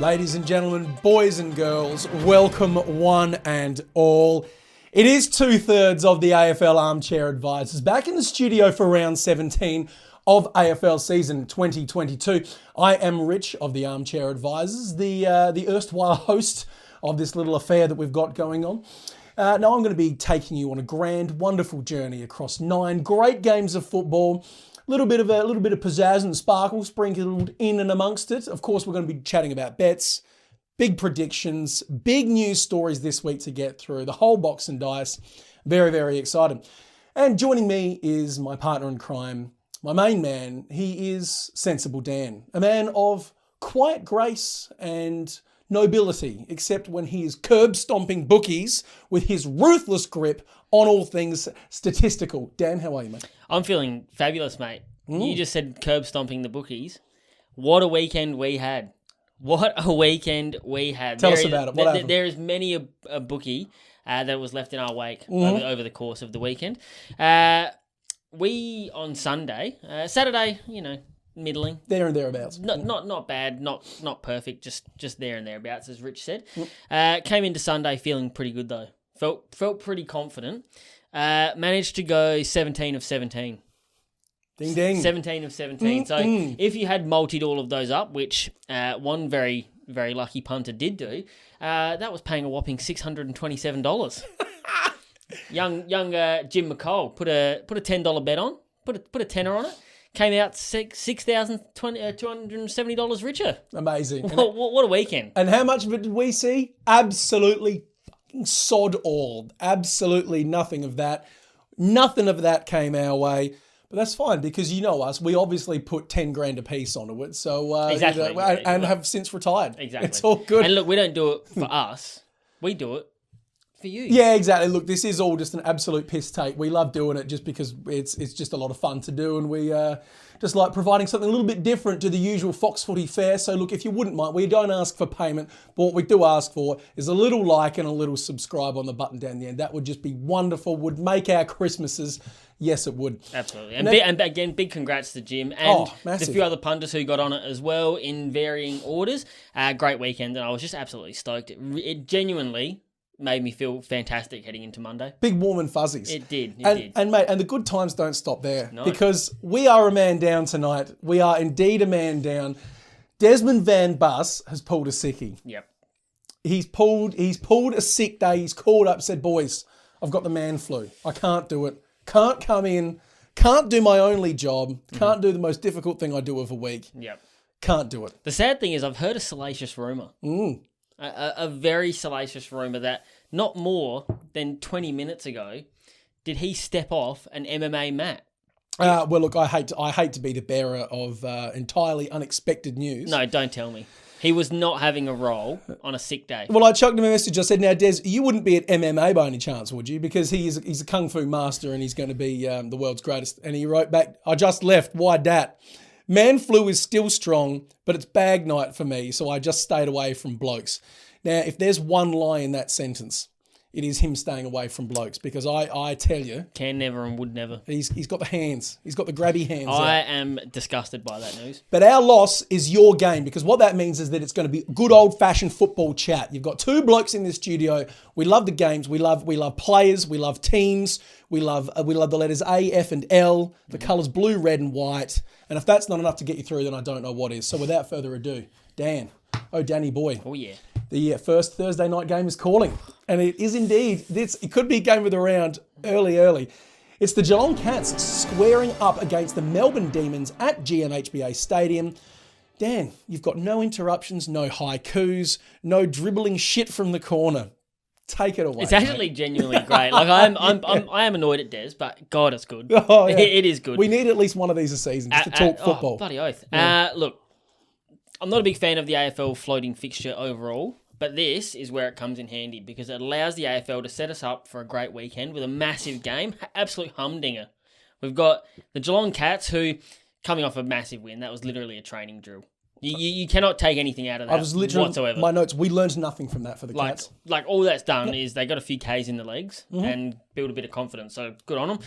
Ladies and gentlemen, boys and girls, welcome one and all. It is 2/3 of the AFL Armchair Advisors back in the studio for round 17 of AFL season 2022. I am Rich of the Armchair Advisors, the erstwhile host of this little affair that we've got going on. Now I'm going to be taking you on a grand, wonderful journey across 9 great games of football. A little bit of pizzazz and sparkle sprinkled in and amongst it. Of course, we're going to be chatting about bets, big predictions, big news stories this week to get through, the whole box and dice. Very, very excited. And joining me is my partner in crime, my main man. He is Sensible Dan, a man of quiet grace and nobility, except when he is curb stomping bookies with his ruthless grip on all things statistical. Dan, how are you, mate? I'm feeling fabulous, mate. You just said curb stomping the bookies. What a weekend we had. What a weekend we had. Tell us about it. What happened? There is many a bookie that was left in our wake over the course of the weekend. We, on Sunday, Saturday, middling. There and thereabouts. Not bad, not perfect, just there and thereabouts, as Rich said. Came into Sunday feeling pretty good, though. Felt pretty confident. Managed to go 17 of 17. Ding, ding. 17 of 17. So if you had multied all of those up, which one very, very lucky punter did do, that was paying a whopping $627. young Jim McCall put a $10 bet on, put a tenner on it. Came out $6,270 richer. Amazing. What a weekend. And how much of it did we see? Absolutely fucking sod all. Absolutely nothing of that. Nothing of that came our way. But that's fine because you know us. We obviously put 10 grand a piece onto it. So exactly. And have since retired. Exactly. It's all good. And look, we don't do it for us. We do it for you. Yeah, exactly. Look, this is all just an absolute piss take. We love doing it just because it's just a lot of fun to do, and we just like providing something a little bit different to the usual Fox Footy fare. So look, if you wouldn't mind, we don't ask for payment, but what we do ask for is a little like and a little subscribe on the button down the end. That would just be wonderful. Would make our Christmases. Yes, it would. Absolutely. And again, big congrats to Jim and a few other punters who got on it as well in varying orders. Great weekend, and I was just absolutely stoked. It genuinely made me feel fantastic heading into Monday. Big, warm and fuzzies. It did. And mate, and the good times don't stop there. No. Because we are a man down tonight. We are indeed a man down. Desmond Van Bus has pulled a sickie. Yep. He's pulled a sick day. He's called up, said, boys, I've got the man flu. I can't do it. Can't come in. Can't do my only job. Can't do the most difficult thing I do of a week. Yep. Can't do it. The sad thing is I've heard a salacious rumour. A very salacious rumour that not more than 20 minutes ago did he step off an MMA mat. Well, look, I hate to be the bearer of entirely unexpected news. No, don't tell me. He was not having a roll on a sick day. Well, I chucked him a message. I said, now, Des, you wouldn't be at MMA by any chance, would you? Because he's a kung fu master and he's going to be the world's greatest. And he wrote back, I just left. Why dat? Man flu is still strong, but it's bag night for me, so I just stayed away from blokes. Now, if there's one lie in that sentence, it is him staying away from blokes, because I tell you... Can never and would never. He's got the hands. He's got the grabby hands. I am disgusted by that news. But our loss is your game, because what that means is that it's going to be good old-fashioned football chat. You've got 2 blokes in the studio. We love the games. We love players. We love teams. We love the letters A, F, and L, the colours blue, red, and white. And if that's not enough to get you through, then I don't know what is. So without further ado, Dan. Oh, Danny boy. Oh, yeah. The first Thursday night game is calling. And it is indeed, it could be a game of the round early. It's the Geelong Cats squaring up against the Melbourne Demons at GMHBA Stadium. Dan, you've got no interruptions, no haikus, no dribbling shit from the corner. Take it away. It's actually genuinely great. Like I am annoyed at Des, but God, it's good. Oh, yeah. It is good. We need at least one of these a season just to talk football. Oh, bloody oath. Yeah. Look, I'm not a big fan of the AFL floating fixture overall, but this is where it comes in handy because it allows the AFL to set us up for a great weekend with a massive game, absolute humdinger. We've got the Geelong Cats who, coming off a massive win, that was literally a training drill. You cannot take anything out of that whatsoever. My notes, we learned nothing from that for the Cats. Like all that's done is they got a few Ks in the legs and build a bit of confidence. So good on them.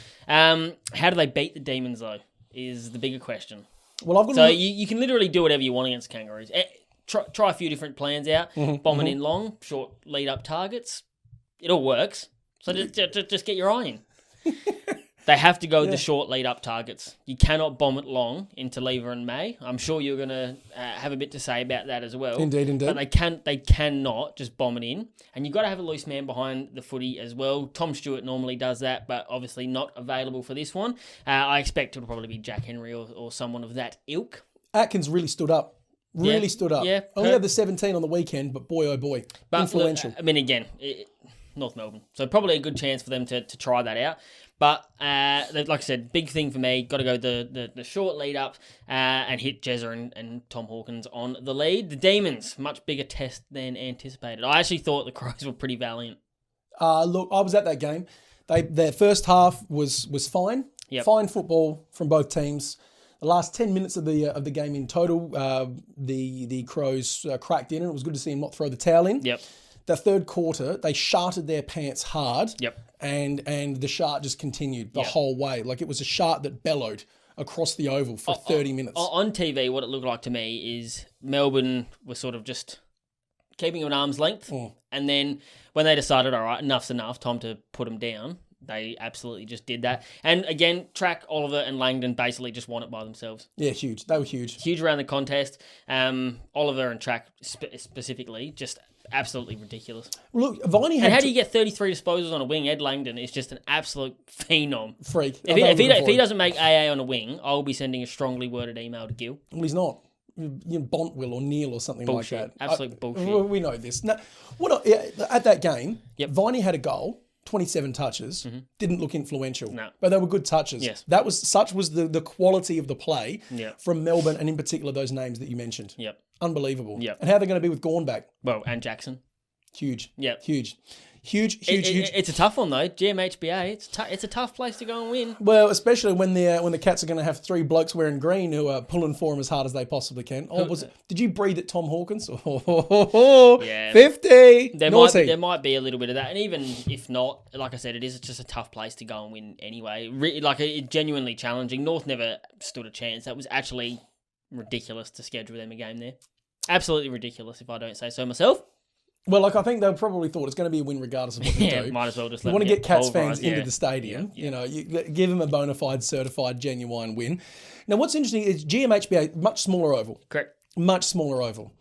How do they beat the Demons though is the bigger question. Well, I've got so you can literally do whatever you want against Kangaroos. try a few different plans out. Bombing in long, short lead-up targets. It all works. So just get your eye in. They have to go with the short lead-up targets. You cannot bomb it long into Lever and May. I'm sure you're going to have a bit to say about that as well. Indeed. But they cannot just bomb it in. And you've got to have a loose man behind the footy as well. Tom Stewart normally does that, but obviously not available for this one. I expect it'll probably be Jack Henry or someone of that ilk. Atkins really stood up. Stood up. Yeah. Only had the 17 on the weekend, but boy, oh boy, influential. Look, I mean, again, North Melbourne. So probably a good chance for them to try that out. But like I said, big thing for me, got to go the short lead up and hit Jezza and Tom Hawkins on the lead. The Demons, much bigger test than anticipated. I actually thought the Crows were pretty valiant. Look, I was at that game. Their first half was fine. Yep. Fine football from both teams. The last 10 minutes of the game in total, the Crows cracked in, and it was good to see them not throw the towel in. Yep. The third quarter, they sharted their pants hard. Yep. And the shart just continued the whole way. Like it was a shart that bellowed across the oval for 30 minutes. On TV, what it looked like to me is Melbourne was sort of just keeping an arm's length. And then when they decided, all right, enough's enough, time to put them down, they absolutely just did that. And again, Track, Oliver and Langdon basically just won it by themselves. Yeah, huge. They were huge. Huge around the contest. Oliver and Track specifically just absolutely ridiculous. Look, Viney had... And how do you get 33 disposals on a wing? Ed Langdon is just an absolute phenom. Freak. If he doesn't make AA on a wing, I'll be sending a strongly worded email to Gil. Well, he's not. Bontwill or Neil or something bullshit. Like that. Absolute bullshit. We know this. Now, at that game, Viney had a goal, 27 touches, didn't look influential. No. But they were good touches. Yes. Such was the quality of the play Yep. from Melbourne, and in particular those names that you mentioned. Yep. Unbelievable. Yep. And how are they going to be with Gorn back? Well, and Jackson. Huge. Yep. Huge. It's a tough one though. GMHBA. It's a tough place to go and win. Well, especially when the Cats are going to have three blokes wearing green who are pulling for them as hard as they possibly can. Oh, did you breathe at Tom Hawkins? Yeah. 50. There might be a little bit of that, and even if not, like I said, it's just a tough place to go and win anyway. It's genuinely challenging. North never stood a chance. That was actually ridiculous to schedule them a game there. Absolutely ridiculous, if I don't say so myself. Well, I think they probably thought it's going to be a win regardless of what they do. Might as well just let you want to get Cats fans pulverised, into the stadium. Yeah. You give them a bona fide, certified, genuine win. Now, what's interesting is GMHBA, much smaller oval. Correct. Much smaller oval.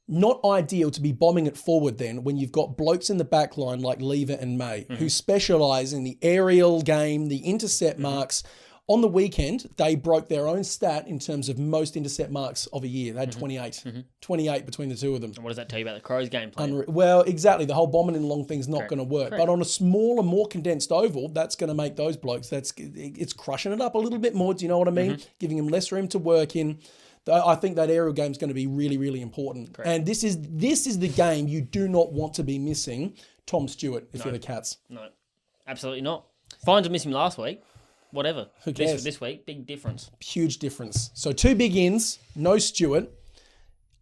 Not ideal to be bombing it forward then when you've got blokes in the back line like Lever and May who specialise in the aerial game, the intercept marks. On the weekend, they broke their own stat in terms of most intercept marks of a year. They had 28. 28 between the two of them. And what does that tell you about the Crows game plan? Well, exactly. The whole bombing in long thing's not going to work. But on a smaller, more condensed oval, that's going to make those blokes, it's crushing it up a little bit more. Do you know what I mean? Giving them less room to work in. I think that aerial game is going to be really, really important. Correct. And this is the game you do not want to be missing Tom Stewart if you're the Cats. No, absolutely not. Fine to miss him last week. Whatever. Who cares? This week, big difference. Huge difference. So 2 big ins, no Stewart.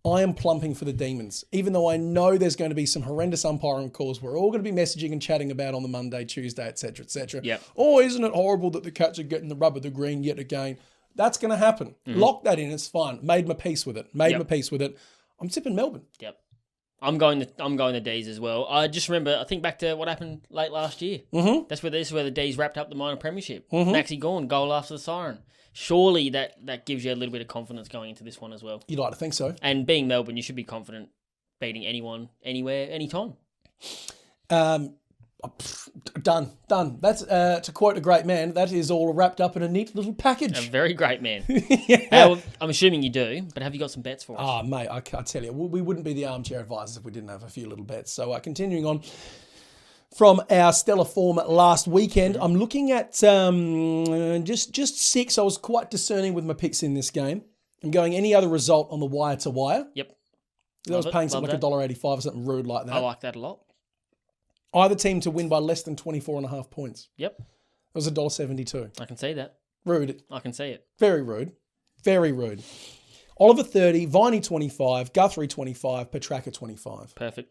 I am plumping for the Demons, even though I know there's going to be some horrendous umpiring calls we're all going to be messaging and chatting about on the Monday, Tuesday, etc., etc. Yep. Oh, isn't it horrible that the Cats are getting the rub of the green yet again? That's going to happen. Lock that in. It's fine. Made my peace with it. I'm tipping Melbourne. Yep. I'm going the D's as well. I just remember, I think back to what happened late last year. This is where the D's wrapped up the minor premiership. Maxi Gawn, goal after the siren. Surely that gives you a little bit of confidence going into this one as well. You'd like to think so. And being Melbourne, you should be confident beating anyone, anywhere, anytime. Done. That's, to quote a great man, that is all wrapped up in a neat little package. A very great man. Yeah. I'm assuming you do, but have you got some bets for us? Ah, mate, I tell you, we wouldn't be the armchair advisors if we didn't have a few little bets. So continuing on from our stellar form last weekend, I'm looking at just 6. I was quite discerning with my picks in this game. I'm going any other result on the wire to wire. Yep. I was paying something like $1.85 or something rude like that. I like that a lot. Either team to win by less than 24.5 points. Yep. It was $1.72. I can see that. Rude. I can see it. Very rude. Very rude. Oliver 30, Viney 25, Guthrie 25, Petraka 25. Perfect.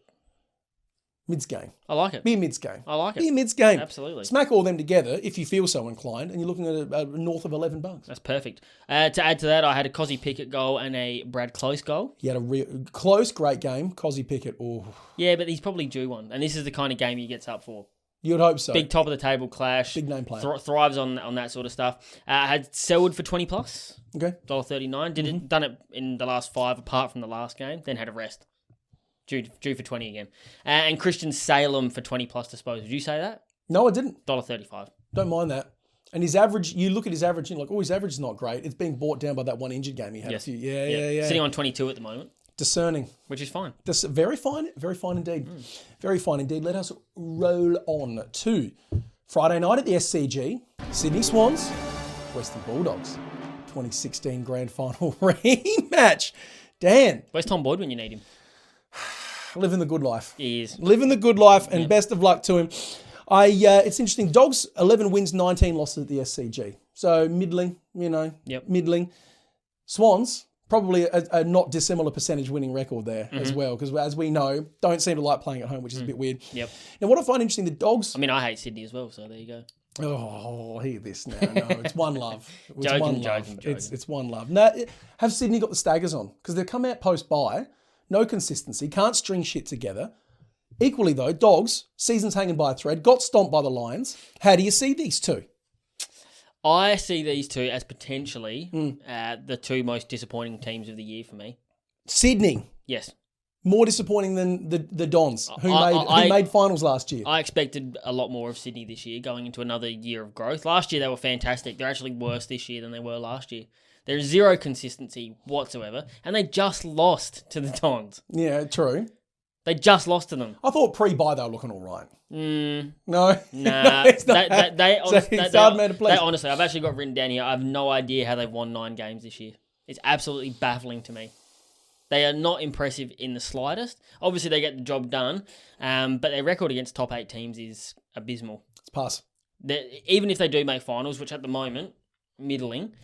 Mids game. I like it. Be a mids game. I like it. Be a mids game. Absolutely. Smack all them together if you feel so inclined, and you're looking at a north of $11. That's perfect. To add to that, I had a Cozzy Pickett goal and a Brad Close goal. He had a real close, great game. Cozzy Pickett. Oh, Yeah, but he's probably due one. And this is the kind of game he gets up for. you'd hope so. Big top of the table clash. Big name player. Thrives on that sort of stuff. I had Selwood for 20 plus. Okay. $1.39. Done it in the last 5 apart from the last game. Then had a rest. Due for 20 again. And Christian Salem for 20 plus disposal. Did you say that? No, I didn't. $1.35. Don't mind that. And his average, you look at his average and you're like, oh, his average is not great. It's being brought down by that one injured game he had. Yes. Yeah. Sitting on 22 at the moment. Discerning. Which is fine. Very fine indeed. Very fine indeed. Let us roll on to Friday night at the SCG. Sydney Swans, Western Bulldogs. 2016 Grand Final rematch. Dan, Where's Tom Boyd when you need him? living the good life. He is. Living the good life, and best of luck to him. It's interesting. Dogs, 11 wins, 19 losses at the SCG. So middling, middling. Swans, probably a not dissimilar percentage winning record there as well, because as we know, don't seem to like playing at home, which is a bit weird. Yep. Now, what I find interesting, the Dogs... I mean, I hate Sydney as well, so there you go. Oh, hear this now. No, it's one love. It's Joking, one love. joking. It's one love. Now, have Sydney got the staggers on? Because they've come out post-bye, no consistency, can't string shit together. Equally, though, Dogs, season's hanging by a thread, got stomped by the Lions. How do you see these two? I see these two as potentially the two most disappointing teams of the year for me. Sydney, Yes. more disappointing than the Dons, who I made finals last year. I expected a lot more of Sydney this year, going into another year of growth. Last year they were fantastic. They're actually worse this year than they were last year. There's zero consistency whatsoever, and they just lost to the Dons. Yeah, true. They just lost to them. I thought pre-bye they were looking all right. No? Nah. It's not. It's hard man to please. Honestly, I've actually got written down here, I have no idea how they've won 9 games this year. It's absolutely baffling to me. They are not impressive in the slightest. Obviously, they get the job done, but their record against top 8 teams is abysmal. It's pass. Even if they do make finals, which at the moment, middling,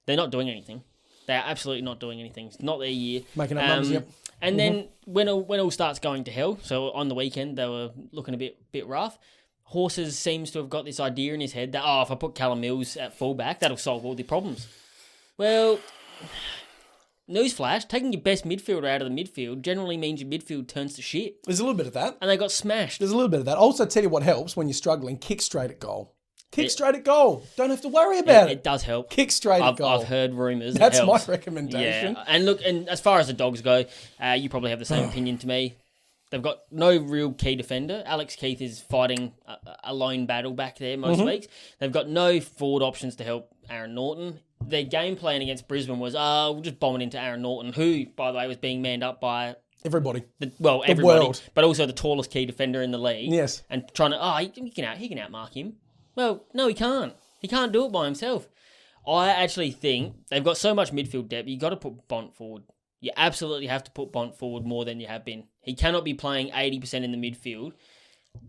they're not doing anything. They are absolutely not doing anything. It's not their year. Making up numbers, yep. And then when all starts going to hell, so on the weekend they were looking a bit rough. Horses seems to have got this idea in his head that, if I put Callum Mills at fullback, that'll solve all the problems. Well, newsflash, taking your best midfielder out of the midfield generally means your midfield turns to shit. There's a little bit of that. And they got smashed. There's a little bit of that. Also, tell you what helps when you're struggling, kick straight at goal. Kick straight at goal. Don't have to worry about it. It does help. Kick straight at goal. I've heard rumours. That's my recommendation. Yeah. And look, and as far as the Dogs go, you probably have the same opinion to me. They've got no real key defender. Alex Keith is fighting a lone battle back there most weeks. They've got no forward options to help Aaron Norton. Their game plan against Brisbane was, we'll just bomb it into Aaron Norton, who, by the way, was being manned up by... Everybody. Everybody. World. But also the tallest key defender in the league. Yes. And trying to, he can outmark him. Well, no, he can't. He can't do it by himself. I actually think they've got so much midfield depth, you've got to put Bont forward. You absolutely have to put Bont forward more than you have been. He cannot be playing 80% in the midfield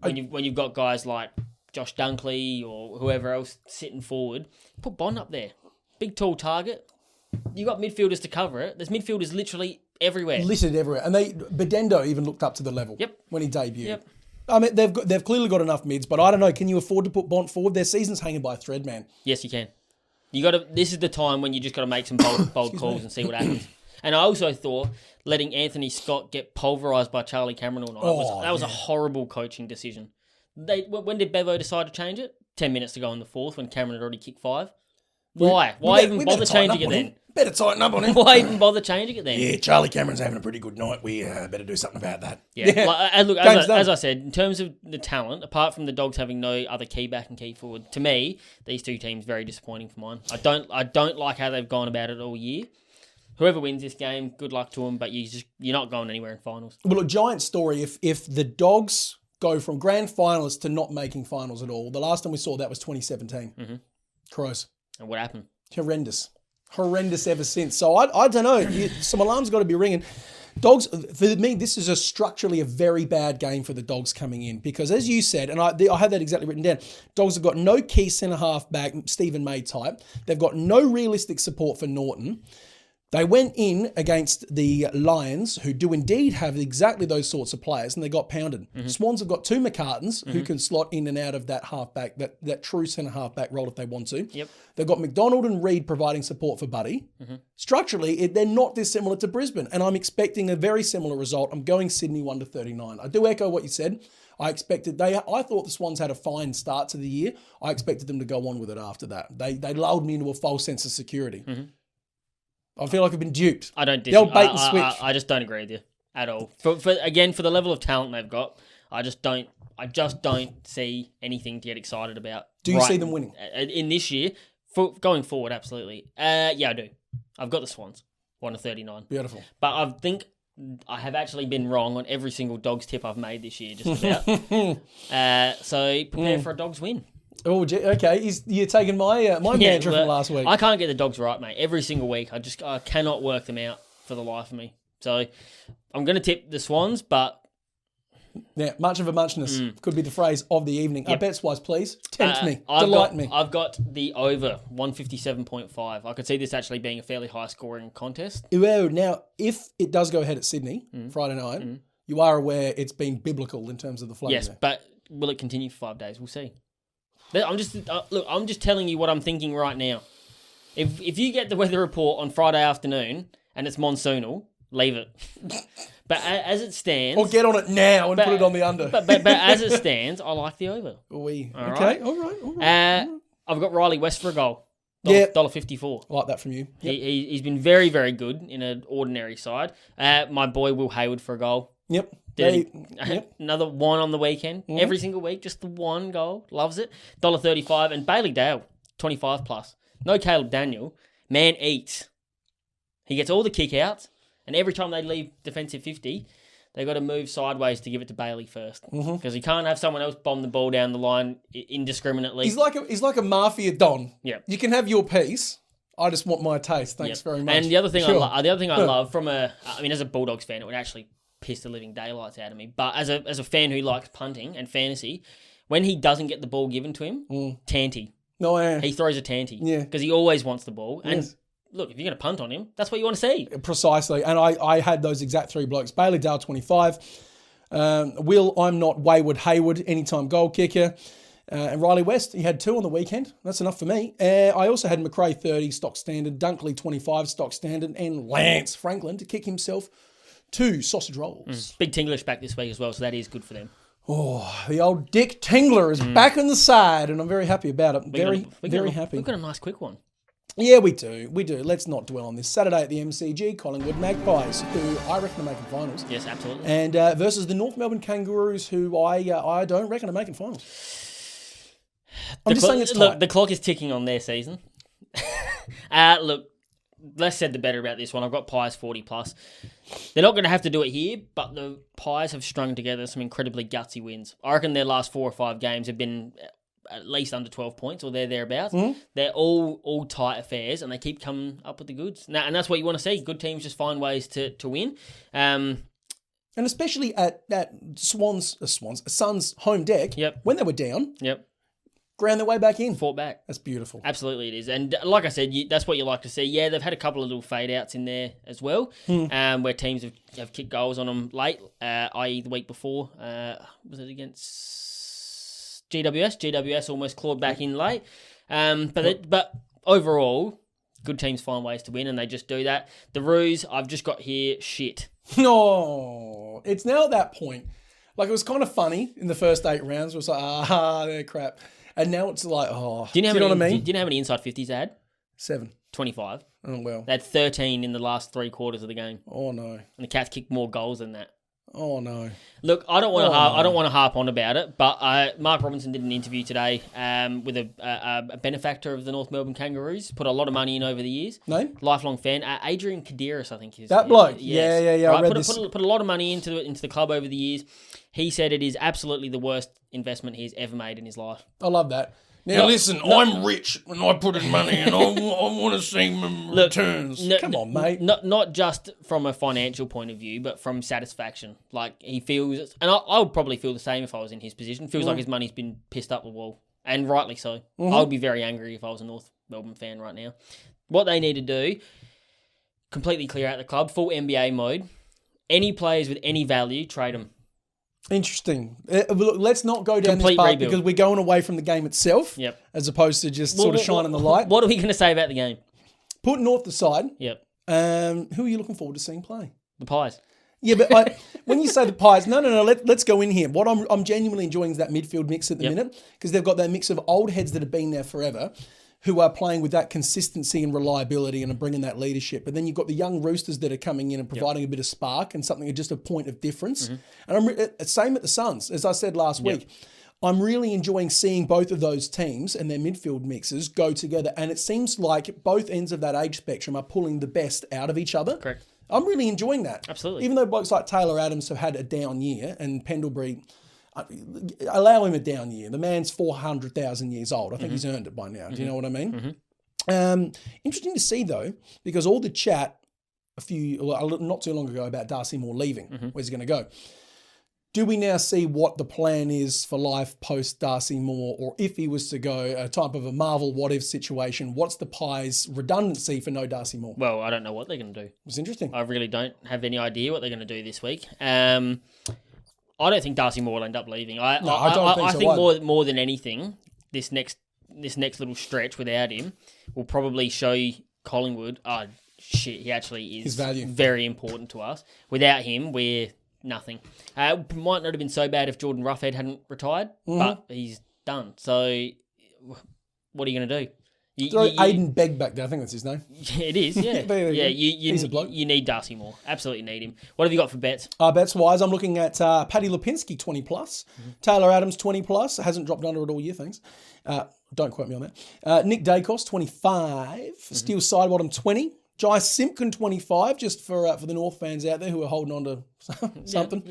when you've got guys like Josh Dunkley or whoever else sitting forward. Put Bont up there. Big, tall target. You've got midfielders to cover it. There's midfielders literally everywhere. Littered everywhere. And Bedendo even looked up to the level when he debuted. Yep. I mean, they've clearly got enough mids, but I don't know. Can you afford to put Bont forward? Their season's hanging by a thread, man. Yes, you can. This is the time when you just got to make some bold calls and see what happens. And I also thought letting Anthony Scott get pulverised by Charlie Cameron all night was a horrible coaching decision. When did Bevo decide to change it? 10 minutes to go in the fourth when Cameron had already kicked 5. Why? Why even bother changing it then? Better tighten up on him. Why even bother changing it then? Yeah, Charlie Cameron's having a pretty good night. We better do something about that. Yeah. Look, as I said, in terms of the talent, apart from the Dogs having no other key back and key forward, to me, these two teams very disappointing for mine. I don't like how they've gone about it all year. Whoever wins this game, good luck to them, but you're not going anywhere in finals. Well, a giant story if the Dogs go from grand finalists to not making finals at all. The last time we saw that was 2017. Mm-hmm. Crows. And what happened? Horrendous ever since. So I don't know. Some alarms got to be ringing. Dogs, for me, this is structurally a very bad game for the Dogs coming in because, as you said, and I had that exactly written down, Dogs have got no key centre half back, Stephen May type. They've got no realistic support for Norton. They went in against the Lions, who do indeed have exactly those sorts of players, and they got pounded. Swans have got two McCartans who can slot in and out of that halfback, that true centre halfback role if they want to. Yep. They've got McDonald and Reid providing support for Buddy. Structurally, they're not dissimilar to Brisbane, and I'm expecting a very similar result. I'm going Sydney 1-39. I do echo what you said. I thought the Swans had a fine start to the year. I expected them to go on with it after that. They lulled me into a false sense of security. I feel like I've been duped. I don't They'll bait and switch. I just don't agree with you at all. For the level of talent they've got, I just don't see anything to get excited about. Do you see them winning? In this year? Going forward, absolutely. Yeah, I do. I've got the Swans, 1-39. Beautiful. But I think I have actually been wrong on every single Dogs tip I've made this year, just about. So prepare for a Dogs win. Oh, okay. You're taking my mantra from last week. I can't get the Dogs right, mate. Every single week, I cannot work them out for the life of me. So I'm going to tip the Swans, but yeah, much of a muchness could be the phrase of the evening. Yep. Bets wise, please tempt me, delight me. I've got the over 157.5. I could see this actually being a fairly high scoring contest. Well, now if it does go ahead at Sydney Friday night, you are aware it's been biblical in terms of the flow. Yes, there. but will it continue for 5 days? We'll see. I'm just telling you what I'm thinking right now. If you get the weather report on Friday afternoon and it's monsoonal, leave it. But as it stands, or get on it now and put it on the under. But as it stands, I like the over. All right. All right. I've got Riley West for a goal. $1.54. I like that from you. Yep. He's been very, very good in an ordinary side. My boy Will Hayward for a goal. Yep. Another one on the weekend. Every single week, just the one goal. Loves it. $1.35. And Bailey Dale, 25 plus. No Caleb Daniel. Man eats. He gets all the kick outs. And every time they leave defensive 50, they've got to move sideways to give it to Bailey first. Because you can't have someone else bomb the ball down the line indiscriminately. He's like a mafia don. Yeah. You can have your piece. I just want my taste. Thanks very much. And the other thing I love as a Bulldogs fan, it would actually piss the living daylights out of me. But as a fan who likes punting and fantasy, when he doesn't get the ball given to him, tanty. No, he throws a tanty. Yeah. Because he always wants the ball. And yes. Look, if you're going to punt on him, that's what you want to see. Precisely. And I had those exact three blokes. Bailey Dale, 25. Will, I'm not wayward Hayward, anytime goal kicker. And Riley West, he had 2 on the weekend. That's enough for me. I also had McRae, 30, stock standard. Dunkley, 25, stock standard. And Lance Franklin to kick himself 2 sausage rolls. Big Tinglish back this week as well, so that is good for them. Oh, the old Dick Tingler is back on the side, and I'm very happy about it. Very happy. We've got a nice quick one. Yeah, we do. Let's not dwell on this. Saturday at the MCG, Collingwood Magpies, who I reckon are making finals. Yes, absolutely. And versus the North Melbourne Kangaroos, who I don't reckon are making finals. I'm just saying it's tight. Look, the clock is ticking on their season. Look, less said the better about this one. I've got Pies 40 plus. They're not going to have to do it here, but the Pies have strung together some incredibly gutsy wins. I reckon their last 4 or 5 games have been at least under 12 points or thereabouts. They're all tight affairs, and they keep coming up with the goods. And that's what you want to see. Good teams just find ways to win. And especially at Suns' home deck, when they were down, ground their way back in. Fought back. That's beautiful. Absolutely it is. And like I said, that's what you like to see. Yeah, they've had a couple of little fade-outs in there as well, where teams have kicked goals on them late, i.e. the week before. Was it against GWS? GWS almost clawed back in late. But overall, good teams find ways to win, and they just do that. The Roos, I've just got here, shit. No, it's now at that point. Like, it was kind of funny in the first 8 rounds. It was like, they're crap. And now it's like, do you know what I mean? Do you know how many inside 50s they had? 7. 25. Oh, well. They had 13 in the last 3 quarters of the game. Oh, no. And the Cats kicked more goals than that. Oh, no. Look, I don't want to harp on about it, but Mark Robinson did an interview today with a benefactor of the North Melbourne Kangaroos. Put a lot of money in over the years. Name? Lifelong fan. Adrian Kadiris, I think. That bloke? Yes. Yeah. Right? I read this. Put a lot of money into the club over the years. He said it is absolutely the worst investment he's ever made in his life. I love that. Now, listen, I'm rich and I put in money and I want to see returns. Come on, mate. Not just from a financial point of view, but from satisfaction. Like, he feels, and I would probably feel the same if I was in his position, feels like his money's been pissed up the wall, and rightly so. I would be very angry if I was a North Melbourne fan right now. What they need to do, completely clear out the club, full NBA mode. Any players with any value, trade them. Interesting. Look, let's not go down Complete this path rebuild. because we're going away from the game itself, Yep. as opposed to just sort of shining the light. What are we going to say about the game? Put North aside. Yep. Who are you looking forward to seeing play? The Pies. Yeah, but when you say the Pies, no. Let's go in here. What I'm genuinely enjoying is that midfield mix at the minute, because they've got that mix of old heads that have been there forever, who are playing with that consistency and reliability and are bringing that leadership. But then you've got the young roosters that are coming in and providing a bit of spark and something, just a point of difference. And I'm same at the Suns, as I said last week. I'm really enjoying seeing both of those teams and their midfield mixes go together. And it seems like both ends of that age spectrum are pulling the best out of each other. Correct. I'm really enjoying that. Absolutely. Even though blokes like Taylor Adams have had a down year, and Pendlebury, allow him a down year. The man's 400,000 years old. I think he's earned it by now. Do you know what I mean? Interesting to see, though, because all the chat not too long ago about Darcy Moore leaving. Where's he going to go? Do we now see what the plan is for life post Darcy Moore, or if he was to go, a type of a Marvel what-if situation? What's the Pies' redundancy for no Darcy Moore? Well, I don't know what they're going to do. It's interesting. I really don't have any idea what they're going to do this week. I don't think Darcy Moore will end up leaving. I think more than anything, this next little stretch without him will probably show Collingwood, he actually is his value. Very important to us. Without him, we're nothing. It might not have been so bad if Jordan Roughhead hadn't retired, but he's done. So what are you going to do? Aiden Begg back there, I think that's his name. It is, yeah. He's a bloke. You need Darcy Moore. Absolutely need him. What have you got for bets? Bets-wise, I'm looking at Paddy Lipinski, 20+. Taylor Adams, 20+. Hasn't dropped under it all year, thanks. Don't quote me on that. Nick Dacos, 25. Steele Sidebottom, 20. Jai Simpkin, 25, just for the North fans out there who are holding on to something.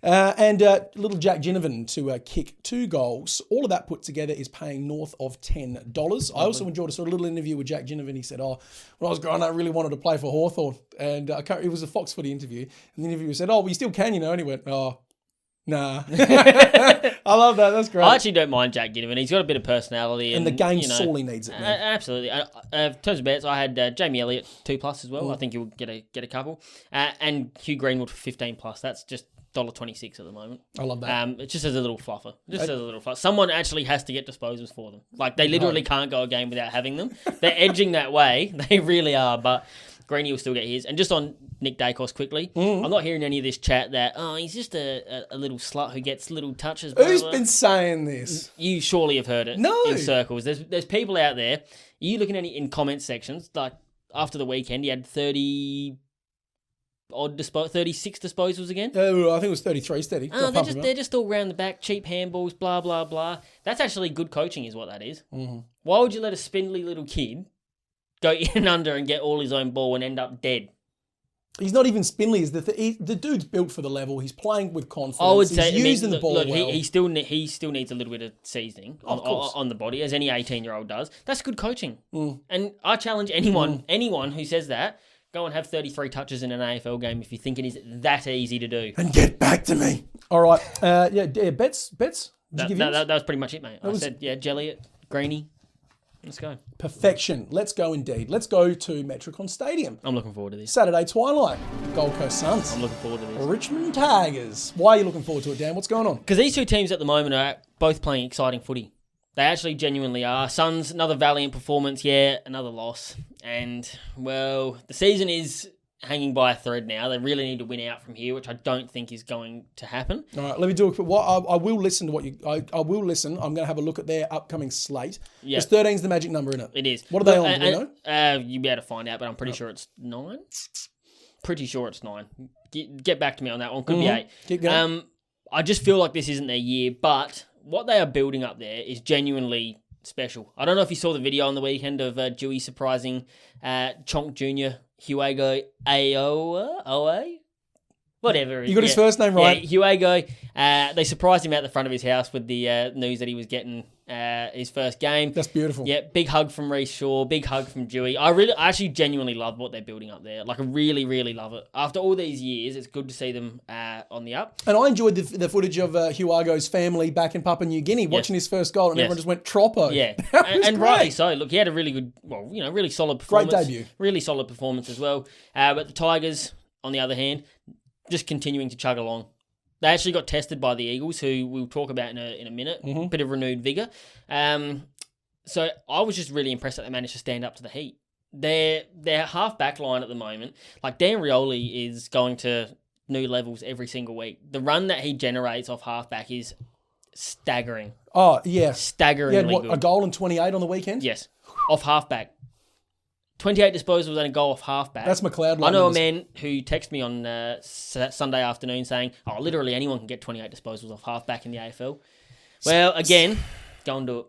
And little Jack Ginnivan to kick 2 goals. All of that put together is paying north of $10. I also enjoyed a sort of little interview with Jack Ginnivan. He said, when I was growing up, I really wanted to play for Hawthorn. And it was a Fox Footy interview. And the interviewer said, well, you still can, And he went, nah. I love that. That's great. I actually don't mind Jack Ginnivan. He's got a bit of personality. And the game sorely needs it, man. Absolutely. In terms of bets, I had Jamie Elliott 2+ as well. I think he'll get a couple. And Hugh Greenwood for 15+. That's just $1.26 at the moment. I love that. It just as a little fluffer. Someone actually has to get disposals for them. Like, they literally can't go a game without having them. They're edging that way. They really are. But Greenie will still get his. And just on Nick Dacos quickly, I'm not hearing any of this chat that, he's just a little slut who gets little touches. Who's been saying this? You surely have heard it in circles. There's people out there. Are you looking at it in comment sections? Like, after the weekend, he had 36 disposals again. I think it was 33 steady. They're just all round the back, cheap handballs, blah, blah, blah. That's actually good coaching is what that is. Why would you let a spindly little kid go in and under and get all his own ball and end up dead? He's not even spindly. The dude's built for the level. He's playing with confidence. I would say, he's using the ball well. He still needs a little bit of seasoning on the body, as any 18-year-old does. That's good coaching. And I challenge anyone who says that, go and have 33 touches in an AFL game if you think it is that easy to do. And get back to me. All right. Bets? That was pretty much it, mate. I said, Jelliot, Greenie. Let's go. Perfection. Let's go indeed. Let's go to Metricon Stadium. I'm looking forward to this. Saturday twilight. Gold Coast Suns. I'm looking forward to this. Richmond Tigers. Why are you looking forward to it, Dan? What's going on? Because these two teams at the moment are both playing exciting footy. They actually genuinely are. Suns, another valiant performance, another loss. And, well, the season is hanging by a thread now. They really need to win out from here, which I don't think is going to happen. All right, let me do it. I will listen to what you... I will listen. I'm going to have a look at their upcoming slate. Yeah. Because 13 is the magic number in it. It is. What are they on? Do you know? You'll be able to find out, but I'm pretty sure it's 9. Pretty sure it's 9. Get back to me on that one. Could be 8. Keep going. I just feel like this isn't their year, but what they are building up there is genuinely special. I don't know if you saw the video on the weekend of Dewey surprising Chonk Jr., Huego Aoa. Whatever. You got his first name right. Yeah, Hugo. They surprised him out the front of his house with the news that he was getting his first game. That's beautiful. Yeah, big hug from Reece Shaw, big hug from Dewey. I actually genuinely love what they're building up there. Like, I really, really love it. After all these years, it's good to see them on the up. And I enjoyed the footage of Hugo's family back in Papua New Guinea watching his first goal, and everyone just went troppo. Yeah, and rightly so. Look, he had a really good, really solid performance. Great debut. Really solid performance as well. But the Tigers, on the other hand, just continuing to chug along. They actually got tested by the Eagles, who we'll talk about in a minute. Mm-hmm. Bit of renewed vigour. So I was just really impressed that they managed to stand up to the heat. Their half-back line at the moment, like Dan Rioli is going to new levels every single week. The run that he generates off half-back is staggering. Oh, yeah. Staggeringly good. A goal and 28 on the weekend? Yes, off half-back. 28 disposals and a goal off half-back. That's McLeod. I know a man who texted me on Sunday afternoon saying, literally anyone can get 28 disposals off half-back in the AFL. Well, again, go and do it.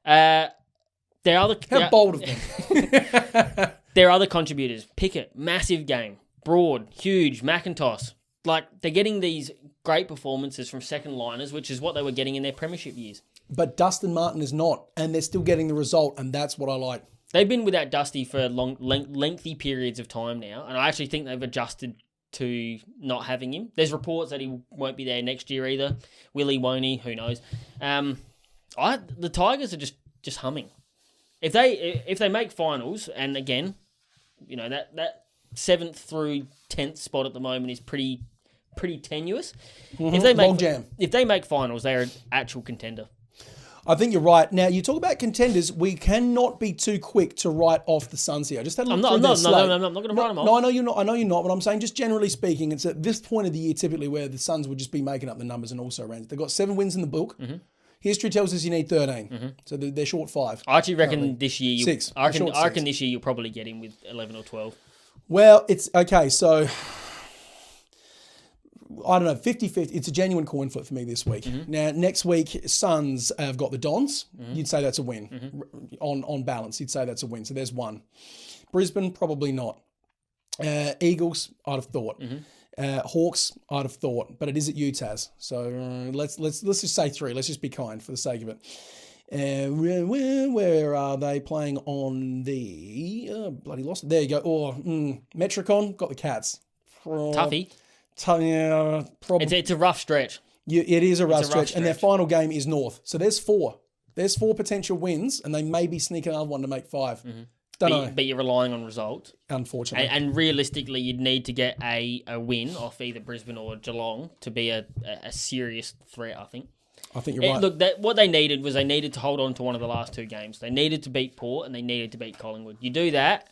How bold of them. There are other contributors. Pickett, massive game. Broad, huge. McIntosh. Like, they're getting these great performances from second liners, which is what they were getting in their premiership years. But Dustin Martin is not, and they're still getting the result, and that's what I like. They've been without Dusty for lengthy periods of time now, and I actually think they've adjusted to not having him. There's reports that he won't be there next year either. Will he, won't he? Who knows? The Tigers are just humming. If they make finals, and again, that 7th through 10th spot at the moment is pretty tenuous. Mm-hmm. If they make finals, they're an actual contender. I think you're right. Now, you talk about contenders. We cannot be too quick to write off the Suns here. I just had a look through their slate. I'm not going to write them off. No, I know you're not. But I'm saying, just generally speaking, it's at this point of the year typically where the Suns would just be making up the numbers and also range. They've got 7 wins in the book. Mm-hmm. History tells us you need 13. Mm-hmm. So they're short 5. I actually reckon this year... 6. I reckon this year you'll probably get him with 11 or 12. Well, it's... Okay, so... I don't know, 50-50. It's a genuine coin flip for me this week. Mm-hmm. Now, next week, Suns have got the Dons. Mm-hmm. You'd say that's a win. Mm-hmm. On balance, you'd say that's a win. So there's 1. Brisbane, probably not. Eagles, I'd have thought. Mm-hmm. Hawks, I'd have thought. But it is at Utah's. So let's just say 3. Let's just be kind for the sake of it. Where are they playing on the... bloody lost it. There you go. Metricon, got the Cats. Tuffy. It's a rough stretch. It is a rough stretch, and their final game is North. So there's 4. There's 4 potential wins, and they may be sneaking another one to make 5. Mm-hmm. Don't know. But you're relying on results. Unfortunately. And realistically, you'd need to get a win off either Brisbane or Geelong to be a serious threat, I think. I think you're right. Look, what they needed was they needed to hold on to one of the last 2 games. They needed to beat Port, and they needed to beat Collingwood. You do that...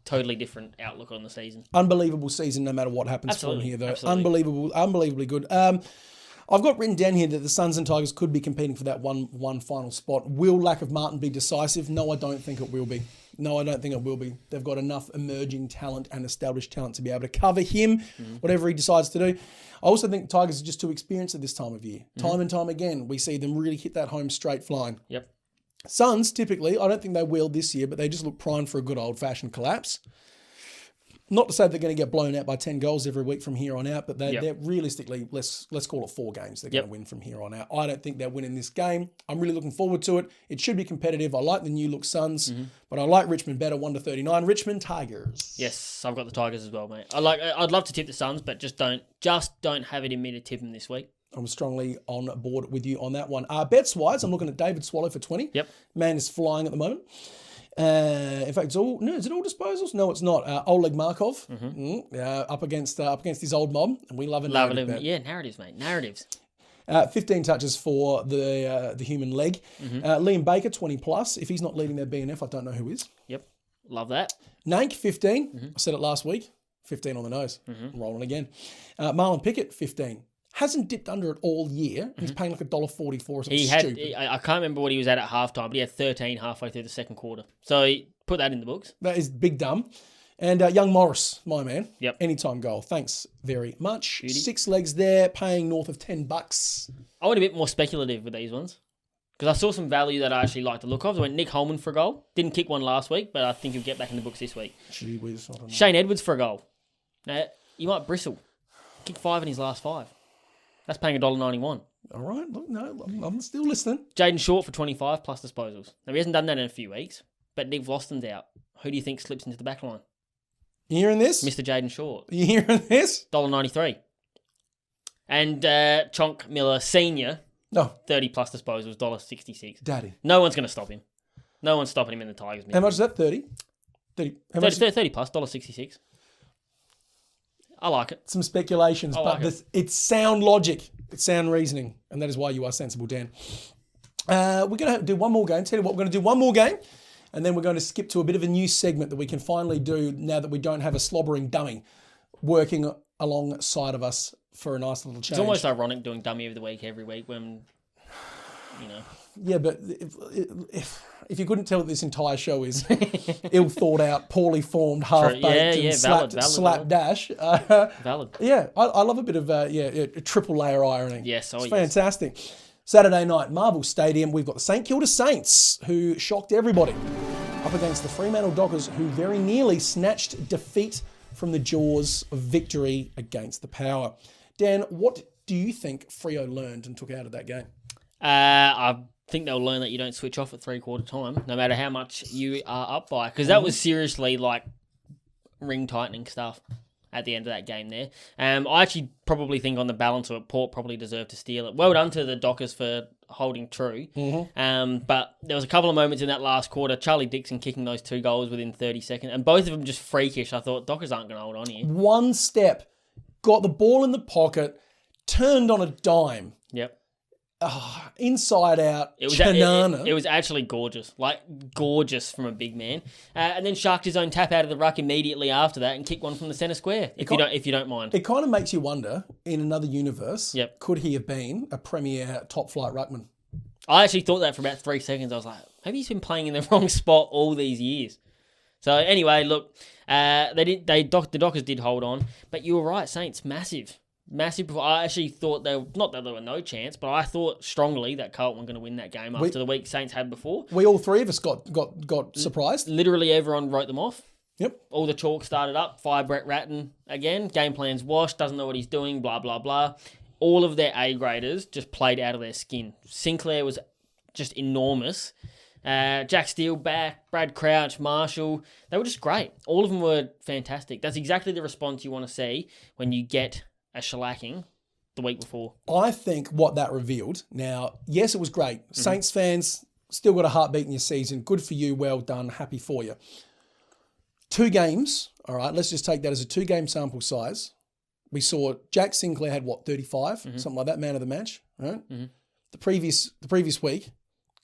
Totally different outlook on the season. Unbelievable season, no matter what happens from here, though. Absolutely. Unbelievably good. I've got written down here that the Suns and Tigers could be competing for that one final spot. Will lack of Martin be decisive? No, I don't think it will be. They've got enough emerging talent and established talent to be able to cover him, whatever he decides to do. I also think Tigers are just too experienced at this time of year. Mm-hmm. Time and time again, we see them really hit that home straight flying. Yep. Suns, typically, I don't think they will this year, but they just look primed for a good old-fashioned collapse. Not to say they're going to get blown out by 10 goals every week from here on out, but they're realistically, let's call it 4 games they're going to win from here on out. I don't think they're winning this game. I'm really looking forward to it. It should be competitive. I like the new-look Suns, but I like Richmond better, 1-39. Richmond Tigers. Yes, I've got the Tigers as well, mate. I'd love to tip the Suns, but just don't have it in me to tip them this week. I'm strongly on board with you on that one. Bets-wise, I'm looking at David Swallow for 20. Yep. Man is flying at the moment. In fact, is it all disposals? No, it's not. Oleg Markov up against his old mob, and we love a narrative bet. Yeah, narratives, mate. Narratives. 15 touches for the human leg. Liam Baker, 20 plus. If he's not leading their BNF, I don't know who is. Yep, love that. Nank, 15. I said it last week. 15 on the nose. I'm rolling again. Marlon Pickett, 15. Hasn't dipped under it all year. He's paying like $1.44 or something stupid. I can't remember what he was at halftime, but he had 13 halfway through the second quarter. So put that in the books. That is big dumb. And Young Morris, my man. Yep. Anytime goal. Thanks very much. Beauty. 6 legs there, paying north of $10. I went a bit more speculative with these ones because I saw some value that I actually like the look of. I went Nick Holman for a goal. Didn't kick one last week, but I think he'll get back in the books this week. Gee whiz, I don't know. Shane Edwards for a goal. Now, you might bristle. Kicked 5 in his last 5. That's paying $1.91. All right. Look, no, I'm still listening. Jaden Short for 25 plus disposals. Now, he hasn't done that in a few weeks, but Nick Vlaston's out. Who do you think slips into the back line? You hearing this? Mr. Jaden Short. You hearing this? $1.93. And Chonk Miller Senior, No. 30 plus disposals, $1.66. Daddy. No one's going to stop him. No one's stopping him in the Tigers. How much is that? 30? 30. How much? 30 plus, $1.66. I like it. Some speculations, I but like it. it's sound logic. It's sound reasoning. And that is why you are sensible, Dan. We're going to do one more game. Tell you what, we're going to do one more game. And then we're going to skip to a bit of a new segment that we can finally do now that we don't have a slobbering dummy working alongside of us for a nice little change. It's almost ironic doing Dummy of the Week every week when, you know. Yeah, but if you couldn't tell that this entire show is ill thought out, poorly formed, half-baked, and slapdash. Valid. Yeah, I love a bit of a triple layer irony. Yes, it's fantastic. Saturday night, Marvel Stadium, we've got the St Kilda Saints, who shocked everybody, up against the Fremantle Dockers, who very nearly snatched defeat from the jaws of victory against the Power. Dan, what do you think Freo learned and took out of that game? I think they'll learn that you don't switch off at three-quarter time, no matter how much you are up by. Because that was seriously like ring-tightening stuff at the end of that game there. I actually probably think on the balance of it, Port probably deserved to steal it. Well done to the Dockers for holding true. But there was a couple of moments in that last quarter, Charlie Dixon kicking those 2 goals within 30 seconds, and both of them just freakish. I thought, Dockers aren't going to hold on here. One step, got the ball in the pocket, turned on a dime. Yep. Inside out, it was actually gorgeous. Like, gorgeous from a big man. And then sharked his own tap out of the ruck immediately after that and kicked one from the centre square, if you don't mind. It kind of makes you wonder, in another universe, Yep. could he have been a premier top-flight ruckman? I actually thought that for about 3 seconds. I was like, maybe he's been playing in the wrong spot all these years. So anyway, look, the Dockers did hold on, but you were right, Saints, massive. I actually thought not that there were no chance, but I thought strongly that Carlton were going to win that game after the week Saints had before. We all three of us got surprised. Literally everyone wrote them off. Yep. All the chalk started up. Fire Brett Ratton again. Game plan's washed. Doesn't know what he's doing. Blah, blah, blah. All of their A-graders just played out of their skin. Sinclair was just enormous. Jack Steele back. Brad Crouch, Marshall. They were just great. All of them were fantastic. That's exactly the response you want to see when you get a shellacking the week before. I think what that revealed, now, yes, it was great. Saints fans, still got a heartbeat in your season. Good for you. Well done. Happy for you. 2 games. All right, let's just take that as a 2-game sample size. We saw Jack Sinclair had, 35? Something like that, man of the match. Right? The previous week,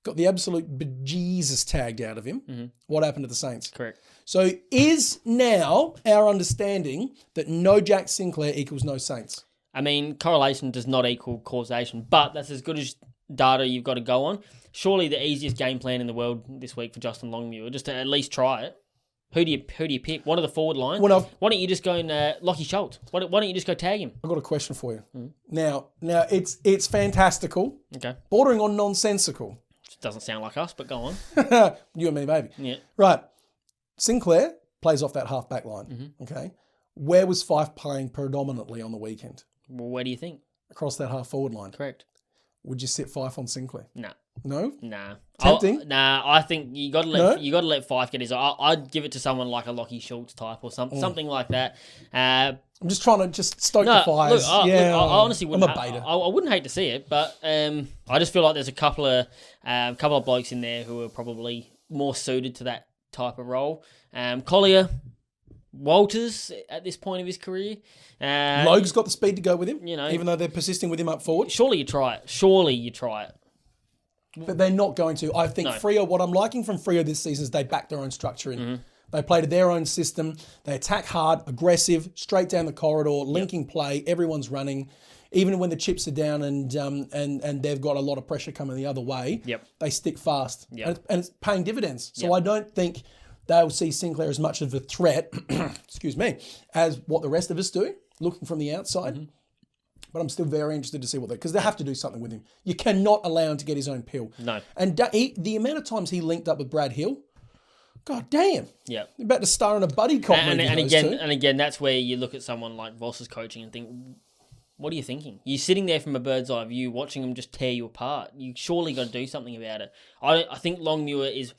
got the absolute bejesus tagged out of him. What happened to the Saints? Correct. So is now our understanding that no Jack Sinclair equals no Saints? I mean, correlation does not equal causation, but that's as good as data you've got to go on. Surely the easiest game plan in the world this week for Justin Longmuir, just to at least try it. Who do you pick? What are the forward line? Why don't you just go and Lockie Schultz? Why don't you just go tag him? I've got a question for you. Now it's fantastical. Okay. Bordering on nonsensical. Doesn't sound like us, but go on. You and me, baby. Yeah. Right. Sinclair plays off that half-back line. Okay. Where was Fife playing predominantly on the weekend? Well, where do you think? Across that half-forward line. Correct. Would you sit Fife on Sinclair? No. No? Nah. Tempting? I think you got to let Fife get his. I'd give it to someone like a Lockie Schultz type or something like that. I'm just trying to stoke the fires. Look, I honestly wouldn't. I'm a beta. I wouldn't hate to see it, but I just feel like there's a couple of blokes in there who are probably more suited to that type of role. Collier, Walters at this point of his career. Logue's got the speed to go with him, you know, even though they're persisting with him up forward. Surely you try it. But they're not going to. I think Freo, what I'm liking from Freo this season is they back their own structure in. They play to their own system. They attack hard, aggressive, straight down the corridor, linking play. Everyone's running. Even when the chips are down and they've got a lot of pressure coming the other way, they stick fast. And it's paying dividends. So I don't think they'll see Sinclair as much of a threat, excuse me, as what the rest of us do, looking from the outside. But I'm still very interested to see because they have to do something with him. You cannot allow him to get his own pill. No. And the amount of times he linked up with Brad Hill, God damn. Yeah. They're about to star in a buddy cop movie, and again, that's where you look at someone like Voss's coaching and think, What are you thinking? You're sitting there from a bird's eye view, watching them just tear you apart. You surely got to do something about it. I think Longmuir is,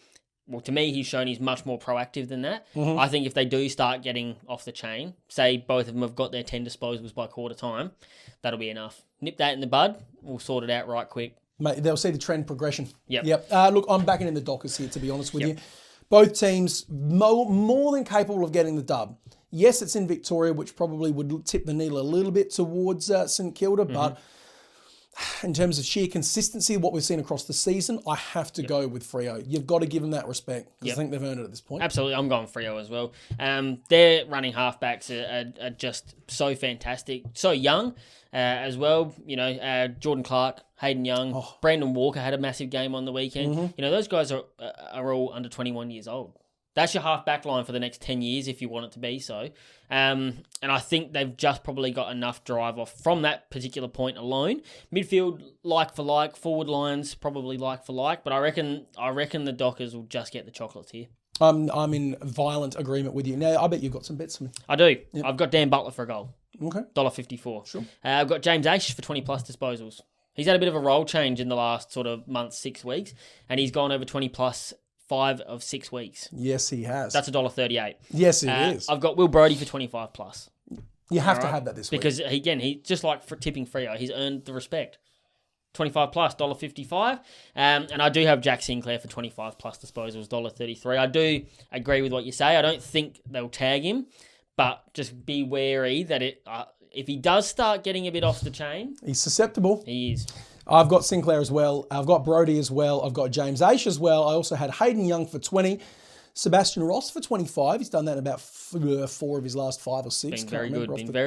well, to me, he's shown he's much more proactive than that. Mm-hmm. I think if they do start getting off the chain, say both of them have got their 10 disposals by quarter time, that'll be enough. Nip that in the bud. We'll sort it out right quick. Mate, they'll see the trend progression. Yep. Look, I'm backing in the Dockers here, to be honest with you. Both teams more than capable of getting the dub. Yes, it's in Victoria, which probably would tip the needle a little bit towards St Kilda, but in terms of sheer consistency, what we've seen across the season, I have to go with Freo. You've got to give them that respect, because I think they've earned it at this point. Absolutely, I'm going Freo as well. Their running halfbacks are just so fantastic, so young as well. You know, Jordan Clark, Hayden Young, Brandon Walker had a massive game on the weekend. You know, those guys are all under 21 years old. That's your half-back line for the next 10 years if you want it to be so. And I think they've just probably got enough drive off from that particular point alone. Midfield, like for like. Forward lines, probably like for like. But I reckon the Dockers will just get the chocolates here. I'm in violent agreement with you. Now, I bet you've got some bets for me. I do. Yep. I've got Dan Butler for a goal. Okay. $1.54. Sure. I've got James Aish for 20-plus disposals. He's had a bit of a role change in the last sort of month, 6 weeks. And he's gone over 20-plus 5 of 6 weeks. Yes, he has. That's $1.38. Yes, it is. I've got Will Brodie for 25 plus. You have to have that this week. Because, again, he just like for tipping Freo, he's earned the respect. 25 plus, $1.55. And I do have Jack Sinclair for 25 plus disposals, $1.33. I do agree with what you say. I don't think they'll tag him, but just be wary that if he does start getting a bit off the chain... He's susceptible. He is. I've got Sinclair as well. I've got Brodie as well. I've got James Aish as well. I also had Hayden Young for 20. Sebastian Ross for 25. He's done that in about 4 of his last 5 or 6. Been very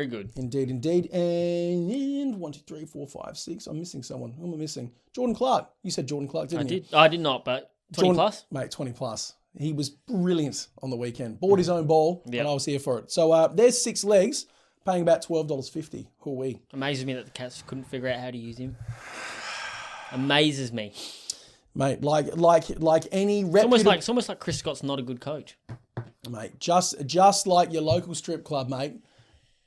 good. Indeed. And 1, 2, 3, 4, 5, 6. I'm missing someone. Who am I missing? Jordan Clark. You said Jordan Clark, didn't you? I did not, but 20 plus? Mate, 20 plus. He was brilliant on the weekend. Bought his own ball, and I was here for it. So there's 6 legs, paying about $12.50. Hoo-wee. Amazes me that the Cats couldn't figure out how to use him. Amazes me. Mate, like any reputable... It's almost like Chris Scott's not a good coach. Mate, just like your local strip club, mate,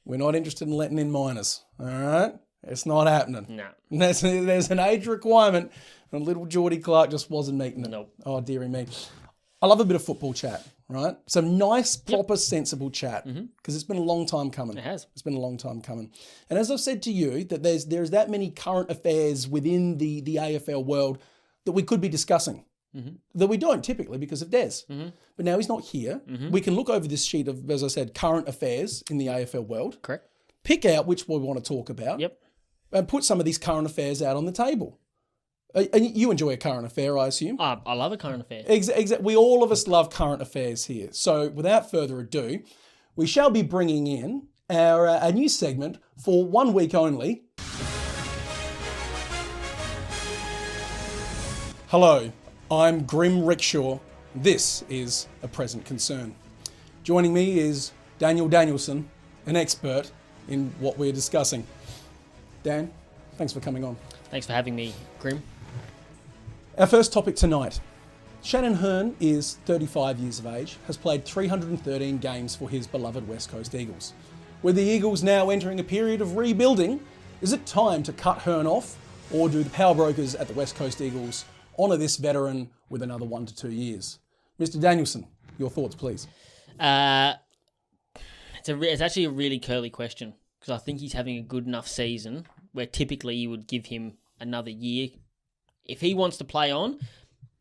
we're not interested in letting in minors, all right? It's not happening. No. There's an age requirement, and little Geordie Clark just wasn't meeting it. Nope. Oh, dearie me. I love a bit of football chat, right? Some nice, proper, sensible chat, because it's been a long time coming. It has. It's been a long time coming. And as I've said to you, that there's that many current affairs within the AFL world that we could be discussing, that we don't typically because of Des. But now he's not here. We can look over this sheet of, as I said, current affairs in the AFL world. Correct. Pick out which we want to talk about. Yep. And put some of these current affairs out on the table. And you enjoy a current affair, I assume? I love a current affair. We all of us love current affairs here. So without further ado, we shall be bringing in a new segment for 1 week only. Hello, I'm Grim Rickshaw. This is A Present Concern. Joining me is Daniel Danielson, an expert in what we're discussing. Dan, thanks for coming on. Thanks for having me, Grim. Our first topic tonight. Shannon Hearn is 35 years of age, has played 313 games for his beloved West Coast Eagles. With the Eagles now entering a period of rebuilding, is it time to cut Hearn off, or do the power brokers at the West Coast Eagles honour this veteran with another 1 to 2 years? Mr. Danielson, your thoughts, please. It's actually a really curly question, because I think he's having a good enough season where typically you would give him another year. If he wants to play on,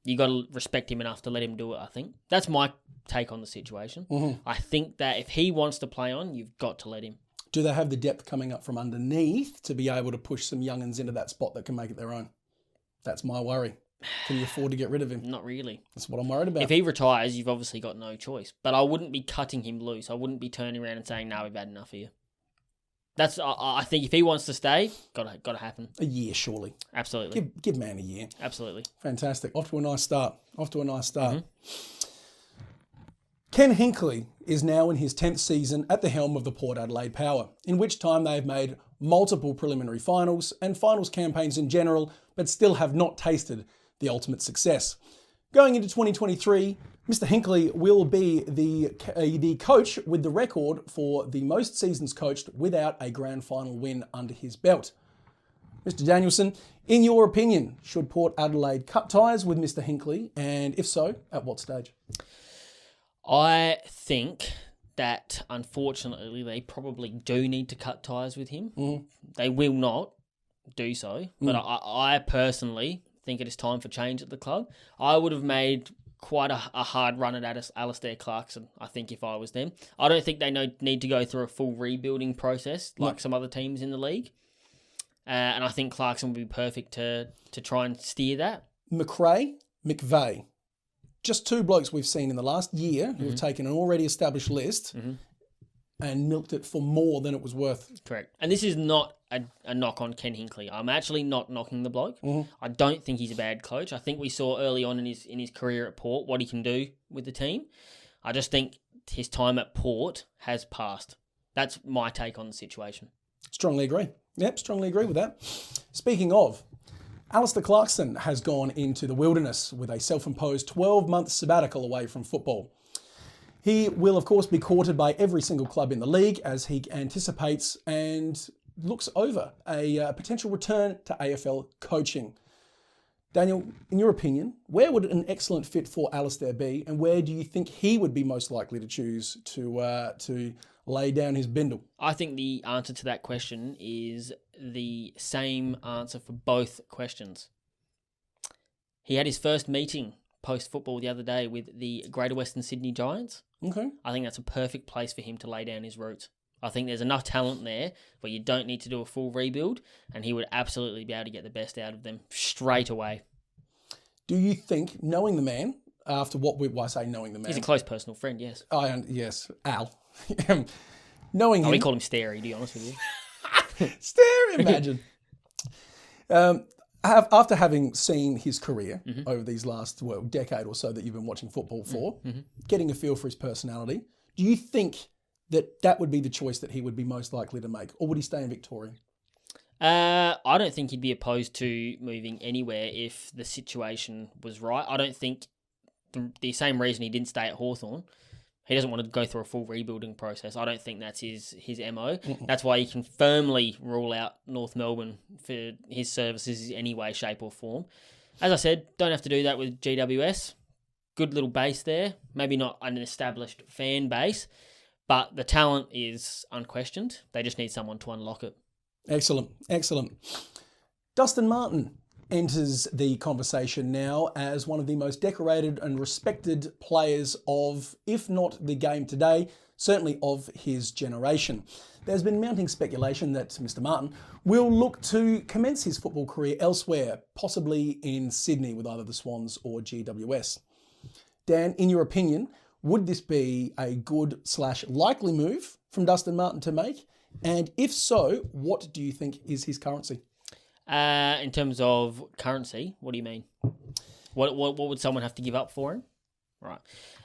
you got to respect him enough to let him do it, I think. That's my take on the situation. I think that if he wants to play on, you've got to let him. Do they have the depth coming up from underneath to be able to push some young'uns into that spot that can make it their own? That's my worry. Can you afford to get rid of him? Not really. That's what I'm worried about. If he retires, you've obviously got no choice. But I wouldn't be cutting him loose. I wouldn't be turning around and saying, no, we've had enough here. That's. I think if he wants to stay, got to happen. A year, surely. Absolutely. Give man a year. Absolutely. Fantastic. Off to a nice start. Ken Hinkley is now in his 10th season at the helm of the Port Adelaide Power, in which time they have made multiple preliminary finals and finals campaigns in general, but still have not tasted the ultimate success. Going into 2023, Mr. Hinckley will be the coach with the record for the most seasons coached without a grand final win under his belt. Mr. Danielson, in your opinion, should Port Adelaide cut ties with Mr. Hinckley? And if so, at what stage? I think that, unfortunately, they probably do need to cut ties with him. Mm. They will not do so. But I personally think it is time for change at the club. I would have made quite a hard run at Alistair Clarkson, I think, if I was them. I don't think they need to go through a full rebuilding process like some other teams in the league. And I think Clarkson would be perfect to try and steer that. McVeigh. Just two blokes we've seen in the last year who have taken an already established list and milked it for more than it was worth. Correct. And this is not a knock on Ken Hinckley. I'm actually not knocking the bloke. I don't think he's a bad coach. I think we saw early on in his career at Port what he can do with the team. I just think his time at Port has passed. That's my take on the situation. Strongly agree. Yep, strongly agree with that. Speaking of, Alistair Clarkson has gone into the wilderness with a self-imposed 12-month sabbatical away from football. He will, of course, be courted by every single club in the league as he anticipates and looks over a potential return to AFL coaching. Daniel, in your opinion, where would an excellent fit for Alistair be, and where do you think he would be most likely to choose to lay down his bindle? I think the answer to that question is the same answer for both questions. He had his first meeting post-football the other day with the Greater Western Sydney Giants. Okay. I think that's a perfect place for him to lay down his roots. I think there's enough talent there where you don't need to do a full rebuild, and he would absolutely be able to get the best out of them straight away. Do you think, knowing the man, after I say knowing the man... He's a close personal friend, yes. Yes, Al. Knowing him... We call him Starey, to be honest with you. Starey, imagine. After having seen his career over these last decade or so that you've been watching football for, getting a feel for his personality, do you think that would be the choice that he would be most likely to make? Or would he stay in Victoria? I don't think he'd be opposed to moving anywhere if the situation was right. I don't think the same reason he didn't stay at Hawthorn, he doesn't want to go through a full rebuilding process. I don't think that's his MO. That's why he can firmly rule out North Melbourne for his services in any way, shape or form. As I said, don't have to do that with GWS. Good little base there. Maybe not an established fan base, but the talent is unquestioned. They just need someone to unlock it. Excellent. Dustin Martin enters the conversation now as one of the most decorated and respected players of, if not the game today, certainly of his generation. There's been mounting speculation that Mr. Martin will look to commence his football career elsewhere, possibly in Sydney with either the Swans or GWS. Dan, in your opinion, would this be a good/likely move from Dustin Martin to make? And if so, what do you think is his currency? In terms of currency, what do you mean? What would someone have to give up for him? Right.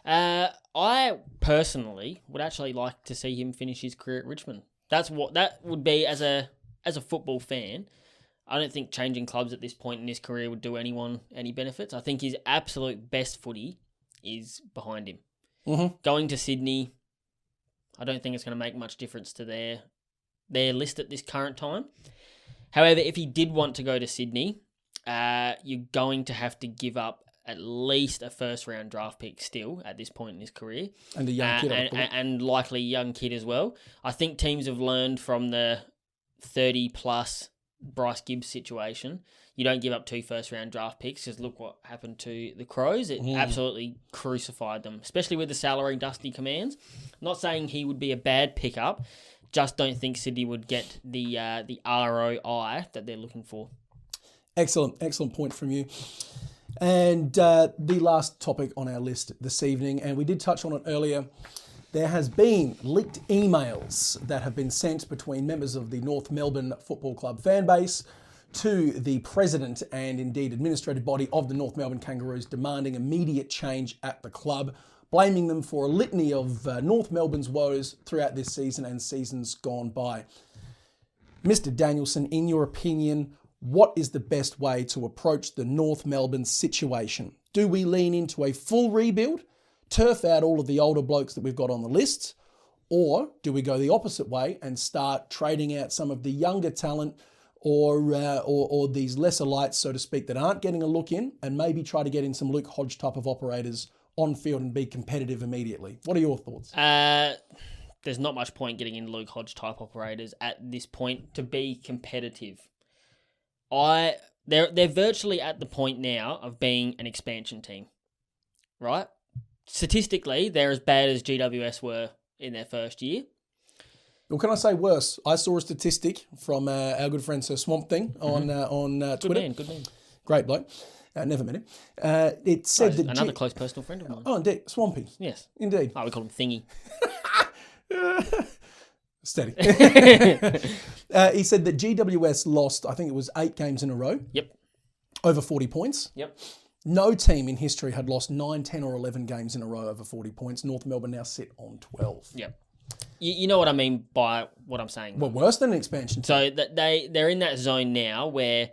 I personally would actually like to see him finish his career at Richmond. That would be as a football fan. I don't think changing clubs at this point in his career would do anyone any benefits. I think his absolute best footy is behind him. Going to Sydney, I don't think it's going to make much difference to their list at this current time. However, if he did want to go to Sydney, you're going to have to give up at least a first-round draft pick still at this point in his career. And a young kid. And likely young kid as well. I think teams have learned from the 30-plus Bryce Gibbs situation. You don't give up 2 first-round draft picks because look what happened to the Crows. It absolutely crucified them, especially with the salary Dusty commands. I'm not saying he would be a bad pickup, just don't think Sydney would get the ROI that they're looking for. Excellent point from you. And the last topic on our list this evening, and we did touch on it earlier, there has been leaked emails that have been sent between members of the North Melbourne Football Club fan base to the president and indeed administrative body of the North Melbourne Kangaroos demanding immediate change at the club, blaming them for a litany of North Melbourne's woes throughout this season and seasons gone by. Mr. Danielson, in your opinion, what is the best way to approach the North Melbourne situation? Do we lean into a full rebuild, turf out all of the older blokes that we've got on the list, or do we go the opposite way and start trading out some of the younger talent or these lesser lights, so to speak, that aren't getting a look in, and maybe try to get in some Luke Hodge type of operators on field and be competitive immediately? What are your thoughts? There's not much point getting in Luke Hodge type operators at this point to be competitive. They're virtually at the point now of being an expansion team, right? Statistically, they're as bad as GWS were in their first year. Well, can I say worse? I saw a statistic from our good friend Sir Swamp Thing on Twitter. Good man. Great bloke. Never met him. It said that another close personal friend of mine. Oh, indeed, Swampy. Yes, indeed. we call him Thingy. Steady. He said that GWS lost, I think it was 8 games in a row. Yep. Over 40 points. Yep. No team in history had lost 9, 10 or 11 games in a row over 40 points. North Melbourne now sit on 12. Yep. You know what I mean by what I'm saying. Well, worse than an expansion team. So that they're in that zone now where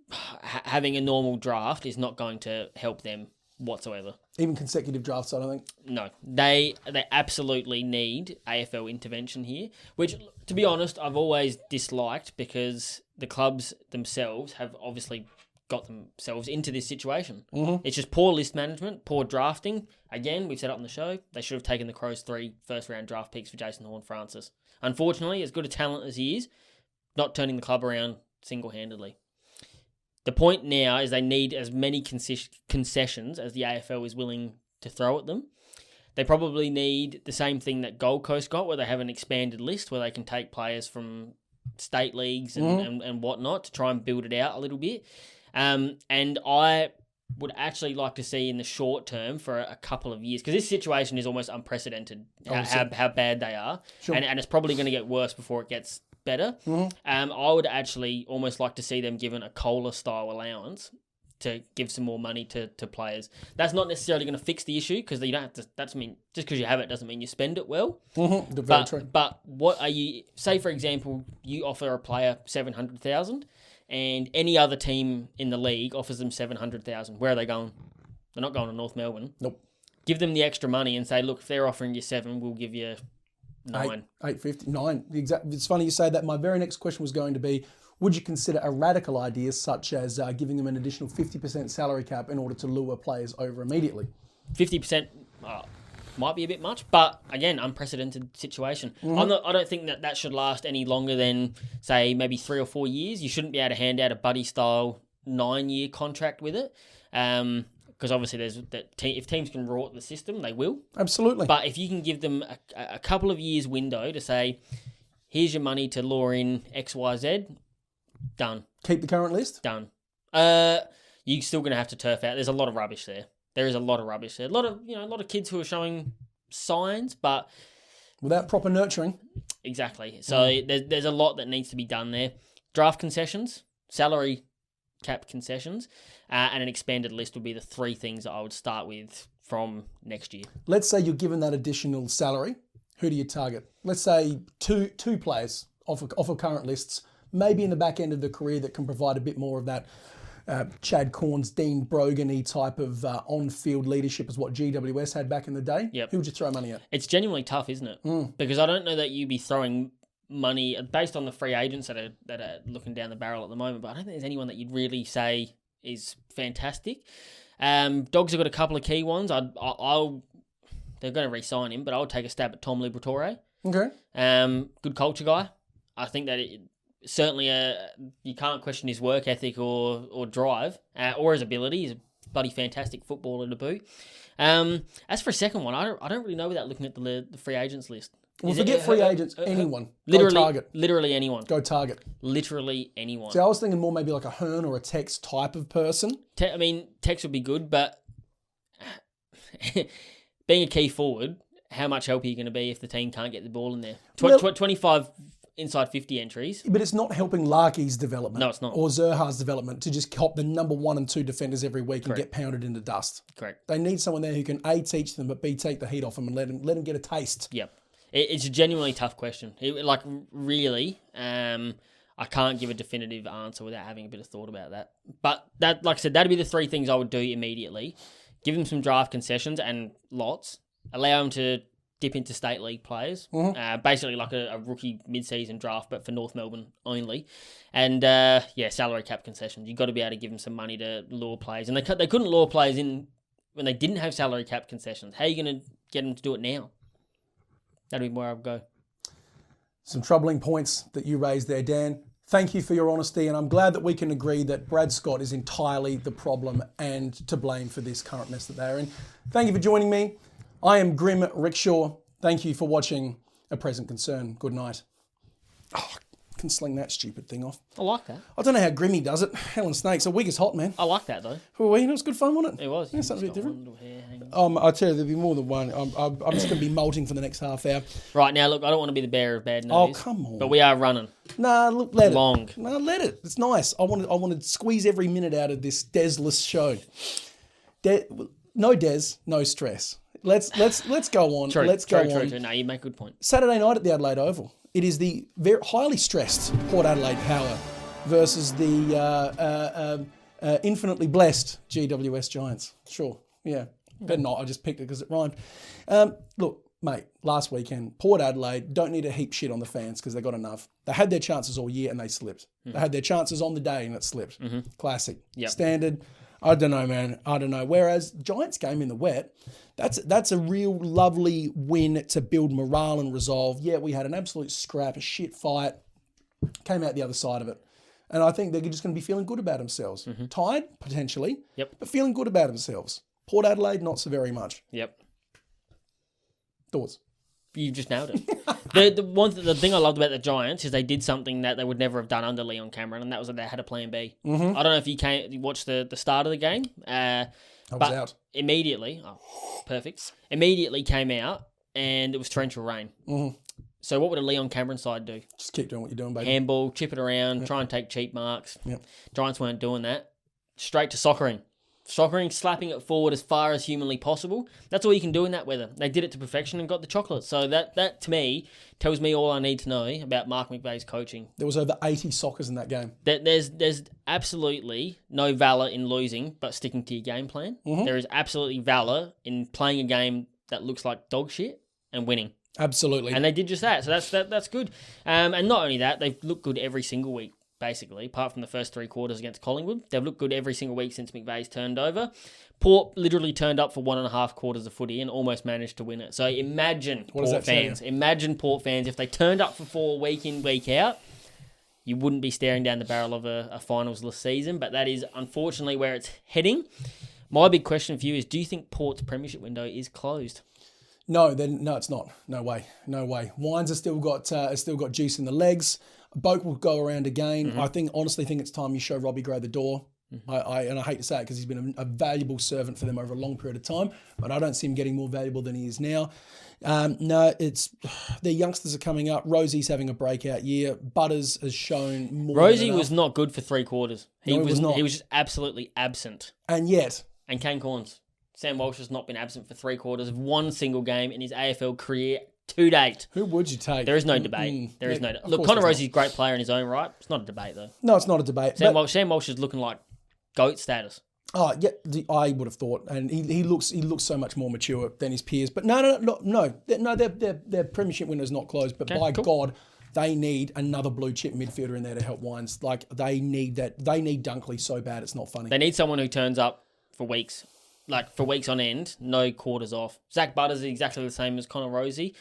having a normal draft is not going to help them whatsoever. Even consecutive drafts, I don't think. No, they absolutely need AFL intervention here, which, to be honest, I've always disliked because the clubs themselves have obviously got themselves into this situation. Mm-hmm. It's just poor list management, poor drafting. Again, we've said it on the show, they should have taken the Crows 3 first-round draft picks for Jason Horne-Francis. Unfortunately, as good a talent as he is, not turning the club around single-handedly. The point now is they need as many concessions as the AFL is willing to throw at them. They probably need the same thing that Gold Coast got, where they have an expanded list where they can take players from state leagues and whatnot to try and build it out a little bit. And I would actually like to see in the short term for a couple of years, because this situation is almost unprecedented, how bad they are. Sure. And it's probably going to get worse before it gets better. Mm-hmm. I would actually almost like to see them given a COLA-style allowance to give some more money to players. That's not necessarily going to fix the issue, because you don't have to. Just because you have it doesn't mean you spend it well. Mm-hmm. But what are you? Say for example, you offer a player $700,000, and any other team in the league offers them $700,000. Where are they going? They're not going to North Melbourne. Nope. Give them the extra money and say, look, if they're offering you $7, we'll give you $9. $8.50. Exactly. It's funny you say that. My very next question was going to be, would you consider a radical idea such as giving them an additional 50% salary cap in order to lure players over immediately? 50% might be a bit much, but again, unprecedented situation. Mm-hmm. I don't think that should last any longer than, say, maybe 3 or 4 years. You shouldn't be able to hand out a buddy-style 9-year contract with it. Because obviously if teams can rort the system, they will. Absolutely. But if you can give them a couple of years window to say, here's your money to lure in X, Y, Z, done. Keep the current list? Done. You're still going to have to turf out. There's a lot of rubbish there. There is a lot of rubbish there. A lot of kids who are showing signs, but without proper nurturing. Exactly. So there's a lot that needs to be done there. Draft concessions, salary cap concessions, and an expanded list would be the 3 things that I would start with from next year. Let's say you're given that additional salary. Who do you target? Let's say two players off of current lists, maybe in the back end of the career, that can provide a bit more of that Chad Corns, Dean Brogan-y type of on-field leadership as what GWS had back in the day. Yep. Who would you throw money at? It's genuinely tough, isn't it? Because I don't know that you'd be throwing money based on the free agents that are looking down the barrel at the moment, but I don't think there's anyone that you'd really say is fantastic. Dogs have got a couple of key ones. They're going to re-sign him, but I would take a stab at Tom Liberatore. Okay. Good culture guy. I think that certainly you can't question his work ethic or drive or his ability. He's a bloody fantastic footballer to boot. As for a second one, I don't really know without looking at the free agents list. Well, forget free agents. Anyone. Literally, go target. Literally anyone. Go target. Literally anyone. See, I was thinking more maybe like a Hearn or a Tex type of person. Tex would be good, but being a key forward, how much help are you going to be if the team can't get the ball in there? 25 inside 50 entries. But it's not helping Larky's development. No, it's not. Or Zerha's development to just cop the number 1 and 2 defenders every week Correct. And get pounded into dust. Correct. They need someone there who can A, teach them, but B, take the heat off them and let them get a taste. Yep. It's a genuinely tough question. Really, I can't give a definitive answer without having a bit of thought about that. But that, like I said, that'd be the three things I would do immediately. Give them some draft concessions and lots. Allow them to dip into state league players. Basically like a rookie mid-season draft, but for North Melbourne only. And, salary cap concessions. You've got to be able to give them some money to lure players. And they couldn't lure players in when they didn't have salary cap concessions. How are you going to get them to do it now? That'd be where I'd go. Some troubling points that you raised there, Dan. Thank you for your honesty, and I'm glad that we can agree that Brad Scott is entirely the problem and to blame for this current mess that they're in. Thank you for joining me. I am Grim Rickshaw. Thank you for watching A Present Concern. Good night. Oh, I can sling that stupid thing off. I like that. I don't know how Grimmy does it. Hell and snakes. A wig is hot, man. I like that, though. Well, it was good fun, wasn't it? It was. Yeah, something a bit different. Little hair hanging. I'll tell you, there'll be more than one. I'm just going to be molting for the next half hour. Right, now, look, I don't want to be the bearer of bad news. Oh, come on. But we are running. Nah, look, let it. Long. No, let it. It's nice. I want to squeeze every minute out of this Desless show. No Des, no stress. Let's go on. True, Let's go on. True. No, you make a good point. Saturday night at the Adelaide Oval. It is the very highly stressed Port Adelaide Power versus the infinitely blessed GWS Giants. Sure, yeah. Better not. I just picked it because it rhymed. Look, mate, last weekend, Port Adelaide don't need to heap shit on the fans because they got enough. They had their chances all year and they slipped. They had their chances on the day and it slipped. Classic. Yep. Standard. I don't know, man. I don't know. Whereas Giants game in the wet, that's a real lovely win to build morale and resolve. Yeah, we had an absolute scrap, a shit fight, came out the other side of it. And I think they're just going to be feeling good about themselves. Tired, potentially, but feeling good about themselves. Port Adelaide, not so very much. Yep. Thoughts? You just nailed it. The thing I loved about the Giants is they did something that they would never have done under Leon Cameron, and that was that they had a plan B. I don't know if you watched the start of the game. I was out. Immediately came out, and it was torrential rain. So what would a Leon Cameron side do? Just keep doing what you're doing, baby. Handball, chip it around, try and take cheap marks. Giants weren't doing that. Straight to soccering. Soccering, slapping it forward as far as humanly possible. That's all you can do in that weather. They did it to perfection and got the chocolate. So that to me, tells me all I need to know about Mark McVeigh's coaching. There was over 80 soccers in that game. There's absolutely no valour in losing, but sticking to your game plan. There is absolutely valour in playing a game that looks like dog shit and winning. Absolutely. And they did just that. So that's good. And not only that, they've looked good every single week. Basically, apart from the first 3 quarters against Collingwood. They've looked good every single week since McVeigh's turned over. Port literally turned up for 1.5 quarters of footy and almost managed to win it. So imagine Port fans if they turned up for 4 week in, week out, you wouldn't be staring down the barrel of a finals-less season, but that is unfortunately where it's heading. My big question for you is, do you think Port's premiership window is closed? No, it's not. No way. Wines has still got juice in the legs. Boak will go around again. I honestly think it's time you show Robbie Gray the door. I hate to say it because he's been a valuable servant for them over a long period of time, but I don't see him getting more valuable than he is now. Their youngsters are coming up. Rosie's having a breakout year. Butters has shown more. Rosie was not good for 3 quarters. He was not. He was just absolutely absent. And Kane Corns. Sam Walsh has not been absent for 3 quarters of one single game in his AFL career to date. Who would you take? There is no debate. Look, Connor Rosie's a great player in his own right. It's not a debate, though. No, it's not a debate. Sam Walsh is looking like GOAT status. Oh, yeah, I would have thought. And he looks so much more mature than his peers. But no. Their premiership window's not closed. But God, they need another blue chip midfielder in there to help Wines. Like, they need that. They need Dunkley so bad it's not funny. They need someone who turns up for weeks. Like, for weeks on end, no quarters off. Zach Butters is exactly the same as Connor Rosie.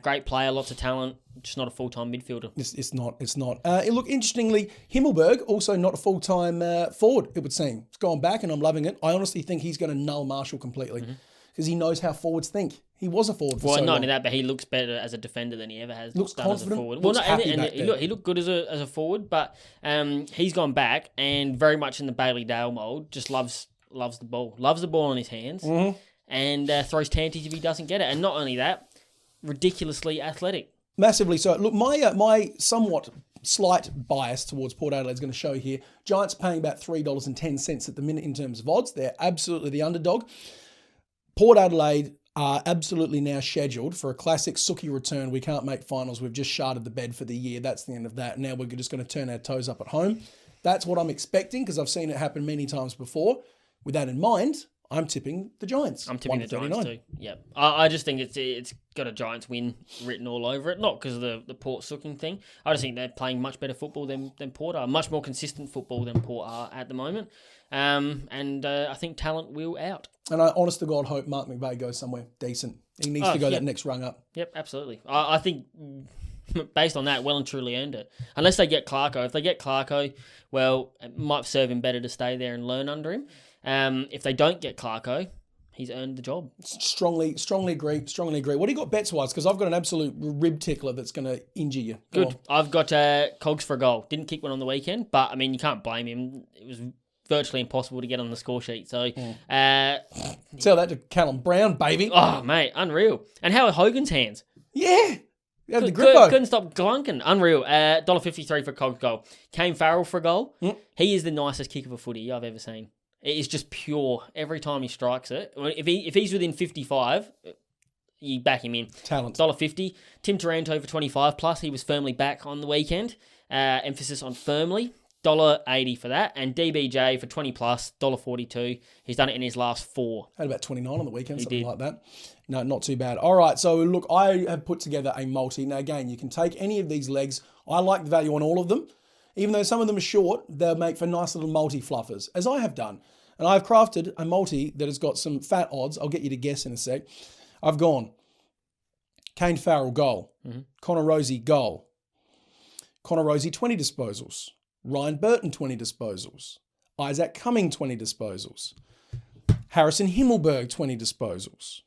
Great player, lots of talent, just not a full-time midfielder. It's not. Look, interestingly, Himmelberg, also not a full-time forward, it would seem. It's gone back and I'm loving it. I honestly think he's going to null Marshall completely because he knows how forwards think. He was a forward for so long. Well, not only that, but he looks better as a defender than he ever has looks done confident, as a forward. Looks happy back there. He looked good as a forward, but he's gone back and very much in the Bailey Dale mould, just loves the ball. Loves the ball in his hands and throws tanties if he doesn't get it. And not only that, ridiculously athletic. Massively so. Look, my somewhat slight bias towards Port Adelaide is going to show here. Giants paying about $3.10 at the minute in terms of odds. They're absolutely the underdog. Port Adelaide are absolutely now scheduled for a classic sookie return. We can't make finals. We've just sharded the bed for the year. That's the end of that. Now we're just going to turn our toes up at home. That's what I'm expecting because I've seen it happen many times before. With that in mind, I'm tipping the Giants. I'm tipping the Giants too. Yep. I just think it's got a Giants win written all over it. Not because of the Port sooking thing. I just think they're playing much better football than Port are. Much more consistent football than Port are at the moment. I think talent will out. And I honest to God hope Mark McVeigh goes somewhere decent. He needs to go that next rung up. Yep, absolutely. I think based on that, well and truly earned it. Unless they get Clarko. If they get Clarko, well, it might serve him better to stay there and learn under him. If they don't get Clarko, he's earned the job. Strongly agree. What do you got bets-wise? Because I've got an absolute rib tickler that's going to injure you. Good. I've got Cogs for a goal. Didn't kick one on the weekend, but, I mean, you can't blame him. It was virtually impossible to get on the score sheet. So, tell that to Callum Brown, baby. Oh, mate, unreal. And how are Hogan's hands? Yeah. The grippo. Couldn't stop glunking. Unreal. $1.53 for Cogs goal. Kane Farrell for a goal. He is the nicest kick of a footy I've ever seen. It is just pure. Every time he strikes it, if he's within 55, you back him in. Talent. $1.50. Tim Taranto for 25 plus. He was firmly back on the weekend. Emphasis on firmly. $1.80 for that. And DBJ for 20 plus. $1.42. He's done it in his last 4. Had about 29 on the weekend, something like that. No, not too bad. All right, so look, I have put together a multi. Now, again, you can take any of these legs. I like the value on all of them. Even though some of them are short, they'll make for nice little multi-fluffers, as I have done. And I've crafted a multi that has got some fat odds. I'll get you to guess in a sec. I've gone Kane Farrell, goal. Connor Rozee, goal. Connor Rozee, 20 disposals. Ryan Burton, 20 disposals. Isaac Cumming, 20 disposals. Harrison Himmelberg, 20 disposals.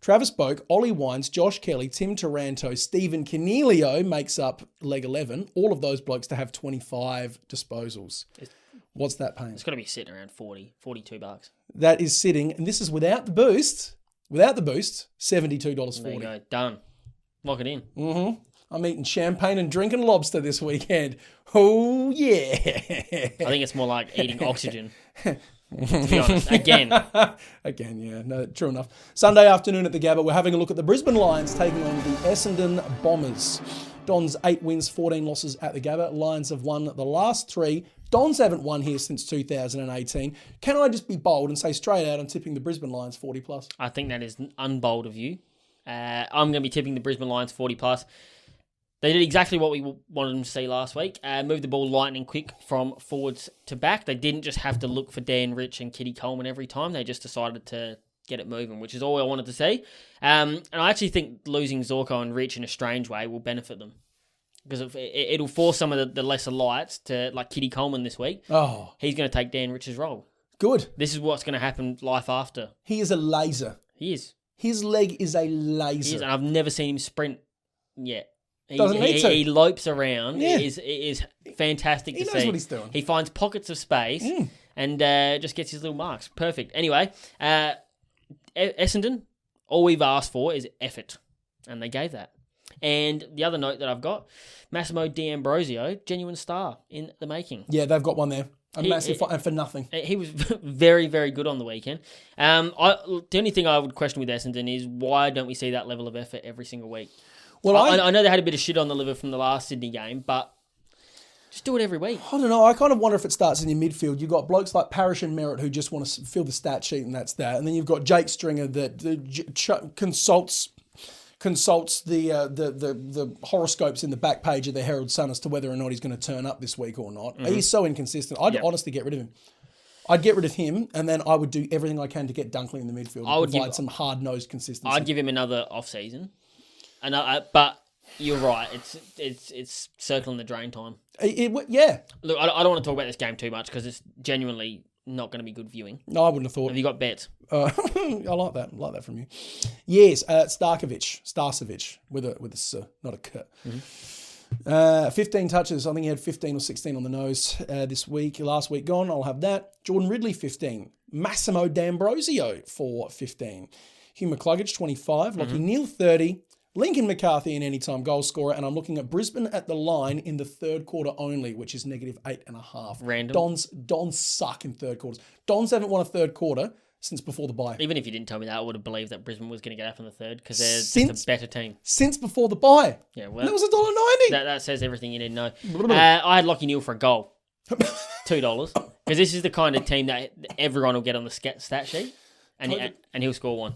Travis Boak, Ollie Wines, Josh Kelly, Tim Taranto, Stephen Canelio makes up leg 11. All of those blokes to have 25 disposals. What's that paying? It's got to be sitting around $42. That is sitting, and this is without the boost, $72.40. There you go. Done. Lock it in. Mm-hmm. I'm eating champagne and drinking lobster this weekend. Oh, yeah. I think it's more like eating oxygen. To be honest, again, yeah, no, true enough. Sunday afternoon at the Gabba, we're having a look at the Brisbane Lions taking on the Essendon Bombers. Dons 8 wins, 14 losses at the Gabba. Lions have won the last 3. Dons haven't won here since 2018. Can I just be bold and say straight out I'm tipping the Brisbane Lions 40 plus? I think that is unbold of you. I'm going to be tipping the Brisbane Lions 40 plus. They did exactly what we wanted them to see last week. Moved the ball lightning quick from forwards to back. They didn't just have to look for Dan Rich and Kitty Coleman every time. They just decided to get it moving, which is all I wanted to see. And I actually think losing Zorko and Rich in a strange way will benefit them. Because it'll force some of the lesser lights to, like Kitty Coleman this week. Oh. He's going to take Dan Rich's role. Good. This is what's going to happen life after. He is a laser. He is. His leg is a laser. He is, and I've never seen him sprint yet. Doesn't need to. He lopes around. Yeah. It is fantastic to see. He knows what he's doing. He finds pockets of space and just gets his little marks. Perfect. Anyway, Essendon, all we've asked for is effort, and they gave that. And the other note that I've got, Massimo D'Ambrosio, genuine star in the making. Yeah, they've got one there. Massive and for nothing. He was very, very good on the weekend. The only thing I would question with Essendon is why don't we see that level of effort every single week? Well, I know they had a bit of shit on the liver from the last Sydney game, but just do it every week. I don't know. I kind of wonder if it starts in your midfield. You've got blokes like Parrish and Merritt who just want to fill the stat sheet, and that's that. And then you've got Jake Stringer that consults the horoscopes in the back page of the Herald Sun as to whether or not he's going to turn up this week or not. Mm-hmm. He's so inconsistent. I'd honestly get rid of him. I'd get rid of him, and then I would do everything I can to get Dunkley in the midfield and provide some hard-nosed consistency. I'd give him another off-season. But you're right. It's circling the drain time. Yeah. Look, I don't want to talk about this game too much because it's genuinely not going to be good viewing. No, I wouldn't have thought. Have you got bets? I like that. I like that from you. Yes, Starcevic with a S, not a K. Mm-hmm. 15 touches. I think he had 15 or 16 on the nose this week. Last week gone. I'll have that. Jordan Ridley 15. Massimo D'Ambrosio for 15. Hugh McCluggage 25. Lockie Neal 30. Lincoln McCarthy an anytime goal scorer, and I'm looking at Brisbane at the line in the third quarter only, which is -8.5. Random. Dons suck in third quarters. Dons haven't won a third quarter since before the bye. Even if you didn't tell me that, I would have believed that Brisbane was going to get up in the third because they're just a better team. Since before the bye. Yeah, well, and that was $1.90. That says everything you need to know. I had Lockie Neal for a goal. $2. Because this is the kind of team that everyone will get on the stat sheet. And he'll score one.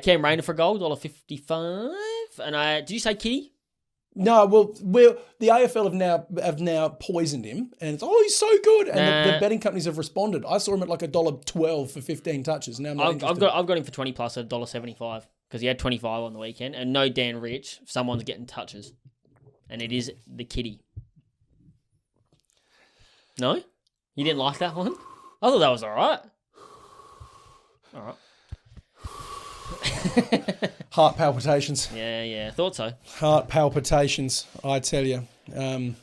Cam Rayner for a goal, $1.55. And did you say Kitty? No, well, the AFL have now poisoned him, and it's he's so good, and the betting companies have responded. I saw him at like $1.12 for 15 touches. Now I've got him for 20 plus at $1.75 because he had 25 on the weekend, and no Dan Rich, someone's getting touches, and it is the Kitty. No, you didn't like that one? I thought that was all right. All right. Heart palpitations. Yeah, thought so. Heart palpitations, I tell you. The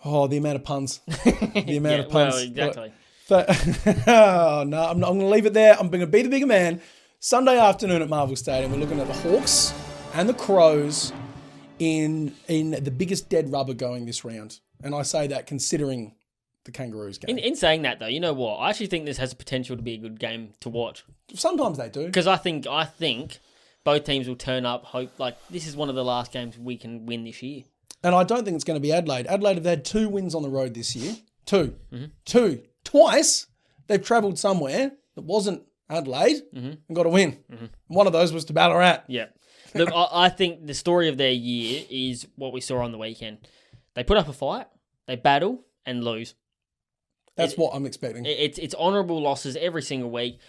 amount of puns. The amount of puns. Well, exactly. No, I'm going to leave it there. I'm going to be the bigger man. Sunday afternoon at Marvel Stadium, we're looking at the Hawks and the Crows in the biggest dead rubber going this round. And I say that considering the Kangaroos game. In saying that, though, you know what? I actually think this has the potential to be a good game to watch. Sometimes they do. Because I think both teams will turn up. Hope this is one of the last games we can win this year. And I don't think it's going to be Adelaide. Adelaide have had 2 wins on the road this year. 2. Mm-hmm. 2. Twice they've travelled somewhere that wasn't Adelaide and got a win. Mm-hmm. One of those was to Ballarat. Yeah. Look, I think the story of their year is what we saw on the weekend. They put up a fight, they battle and lose. That's what I'm expecting. It's honourable losses every single week.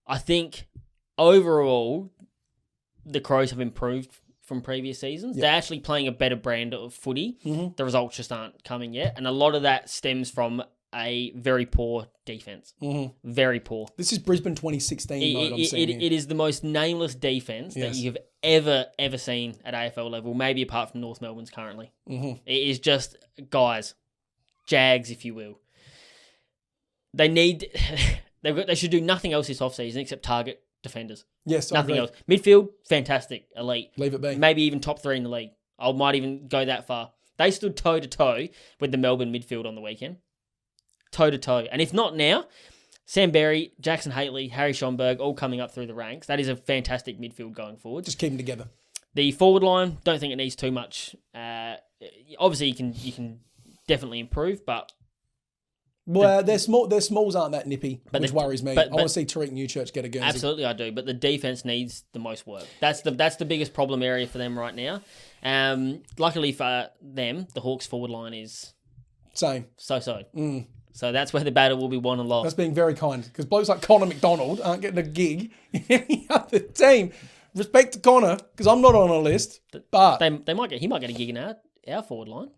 I think overall, the Crows have improved from previous seasons. Yep. They're actually playing a better brand of footy. Mm-hmm. The results just aren't coming yet. And a lot of that stems from a very poor defence. Mm-hmm. Very poor. This is Brisbane 2016 mode I'm seeing here. It is the most nameless defence that you've ever seen at AFL level, maybe apart from North Melbourne's currently. Mm-hmm. It is just, guys, Jags, if you will. They should do nothing else this offseason except target defenders. Yes, nothing else. Midfield, fantastic, elite. Leave it be. Maybe even top 3 in the league. I might even go that far. They stood toe to toe with the Melbourne midfield on the weekend. Toe to toe. And if not now, Sam Berry, Jackson Haitley, Harry Schomburg, all coming up through the ranks. That is a fantastic midfield going forward. Just keep them together. The forward line, don't think it needs too much. Obviously, you can definitely improve, but well, their smalls aren't that nippy, which worries me. I want to see Tariq Newchurch get a Guernsey. Absolutely, I do. But the defense needs the most work. That's the biggest problem area for them right now. Luckily for them, the Hawks' forward line is same. So. So that's where the battle will be won and lost. That's being very kind because blokes like Connor McDonald aren't getting a gig in any other team. Respect to Connor because I'm not on a list, but he might get a gig in our forward line.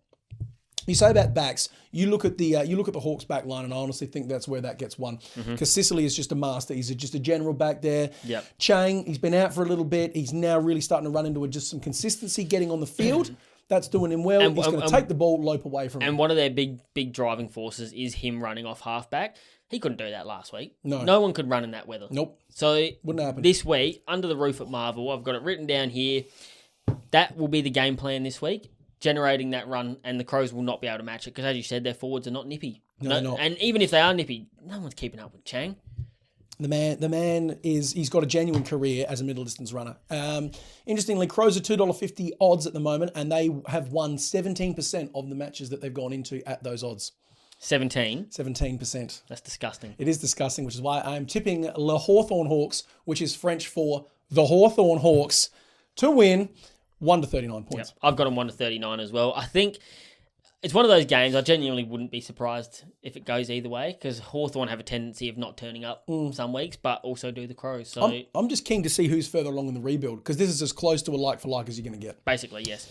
You say about backs. You look at the Hawks back line, and I honestly think that's where that gets won. Because Sicily is just a master. He's just a general back there. Yep. Chang, he's been out for a little bit. He's now really starting to run into just some consistency, getting on the field. That's doing him well. He's going to take the ball, lope away from him. And one of their big driving forces is him running off halfback. He couldn't do that last week. No one could run in that weather. Nope. So wouldn't happen. This week, under the roof at Marvel, I've got it written down here. That will be the game plan this week. Generating that run, and the Crows will not be able to match it because, as you said, their forwards are not nippy. No, they're not. And even if they are nippy, no one's keeping up with Chang. The man he's got a genuine career as a middle distance runner. Interestingly, Crows are $2.50 odds at the moment, and they have won 17% of the matches that they've gone into at those odds. 17%. That's disgusting. It is disgusting, which is why I'm tipping Le Hawthorn Hawks, which is French for the Hawthorn Hawks, to win 1-39 points. Yep. I've got them 1-39 as well. I think it's one of those games I genuinely wouldn't be surprised if it goes either way because Hawthorn have a tendency of not turning up some weeks, but also do the Crows. So I'm just keen to see who's further along in the rebuild because this is as close to a like-for-like as you're going to get. Basically, yes.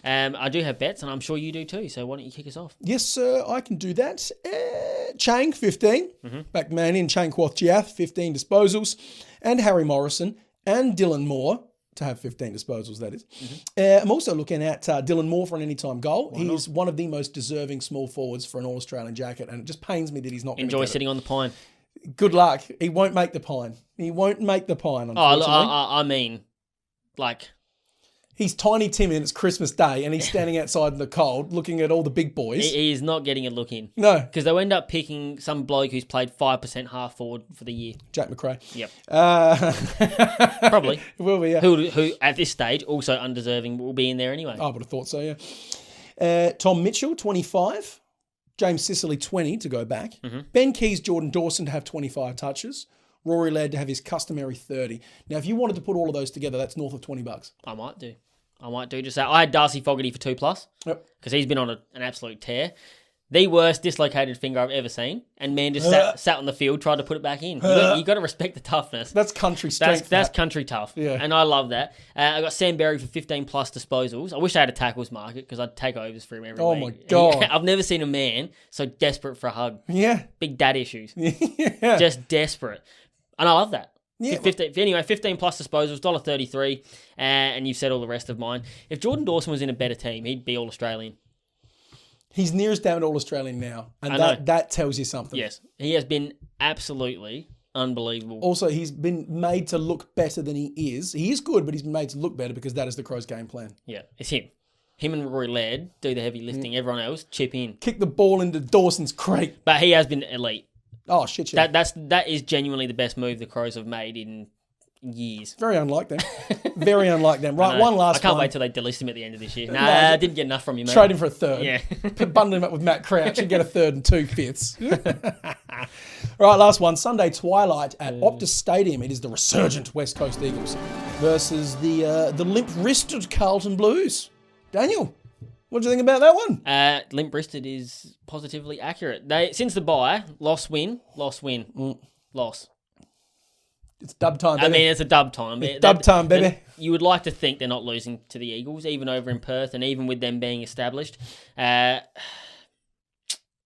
I do have bets, and I'm sure you do too, so why don't you kick us off? Yes, sir, I can do that. Chang, 15. Back man in Chang Kwok-Jiath, 15 disposals. And Harry Morrison and Dylan Moore to have 15 disposals, that is. I'm also looking at Dylan Moore for an anytime goal. He's one of the most deserving small forwards for an All-Australian jacket, and it just pains me that he's not going to enjoy sitting on the pine. Good luck. He won't make the pine. Unfortunately. I mean, like... He's Tiny Tim and it's Christmas Day and he's standing outside in the cold looking at all the big boys. He is not getting a look in. No. Because they'll end up picking some bloke who's played 5% half forward for the year. Jack McRae. Yep. Probably. Will be, yeah. Who, at this stage, also undeserving, will be in there anyway. I would have thought so, yeah. Tom Mitchell, 25. James Sicily, 20 to go back. Mm-hmm. Ben Keys, Jordan Dawson to have 25 touches. Rory Ladd to have his customary 30. Now, if you wanted to put all of those together, that's north of $20. I might do just that. I had Darcy Fogarty for 2+. Yep. Because he's been on an absolute tear. The worst dislocated finger I've ever seen. And man just sat on the field, tried to put it back in. You got to respect the toughness. That's country strength. That's country tough. Yeah. And I love that. I got Sam Berry for 15+ disposals. I wish I had a tackles market because I'd take overs for him every week. Oh my God. I've never seen a man so desperate for a hug. Yeah. Big dad issues. Yeah. Just desperate. And I love that. Yeah. 15 disposals, $1.33, and you've said all the rest of mine. If Jordan Dawson was in a better team, he'd be All-Australian. He's nearest down to All-Australian now, and that tells you something. Yes, he has been absolutely unbelievable. Also, he's been made to look better than he is. He is good, but he's been made to look better because that is the Crows' game plan. Yeah, it's him. Him and Rory Ladd do the heavy lifting. Everyone else chip in. Kick the ball into Dawson's crate. But he has been elite. Oh, shit, yeah. That is genuinely the best move the Crows have made in years. Very unlike them. Very unlike them. Right, one last one. I can't wait till they delist him at the end of this year. I didn't get enough from you, mate. Trade him for a third. Yeah. Bundle him up with Matt Crouch and get a third and 2/5. Right, last one. Sunday twilight at Optus Stadium. It is the resurgent West Coast Eagles versus the limp-wristed Carlton Blues. Daniel, what do you think about that one? Limp-wristed is positively accurate. Since the bye, loss. It's dub time, baby. I mean, it's a dub time. It's dub time, baby. You would like to think they're not losing to the Eagles, even over in Perth, and even with them being established. Well,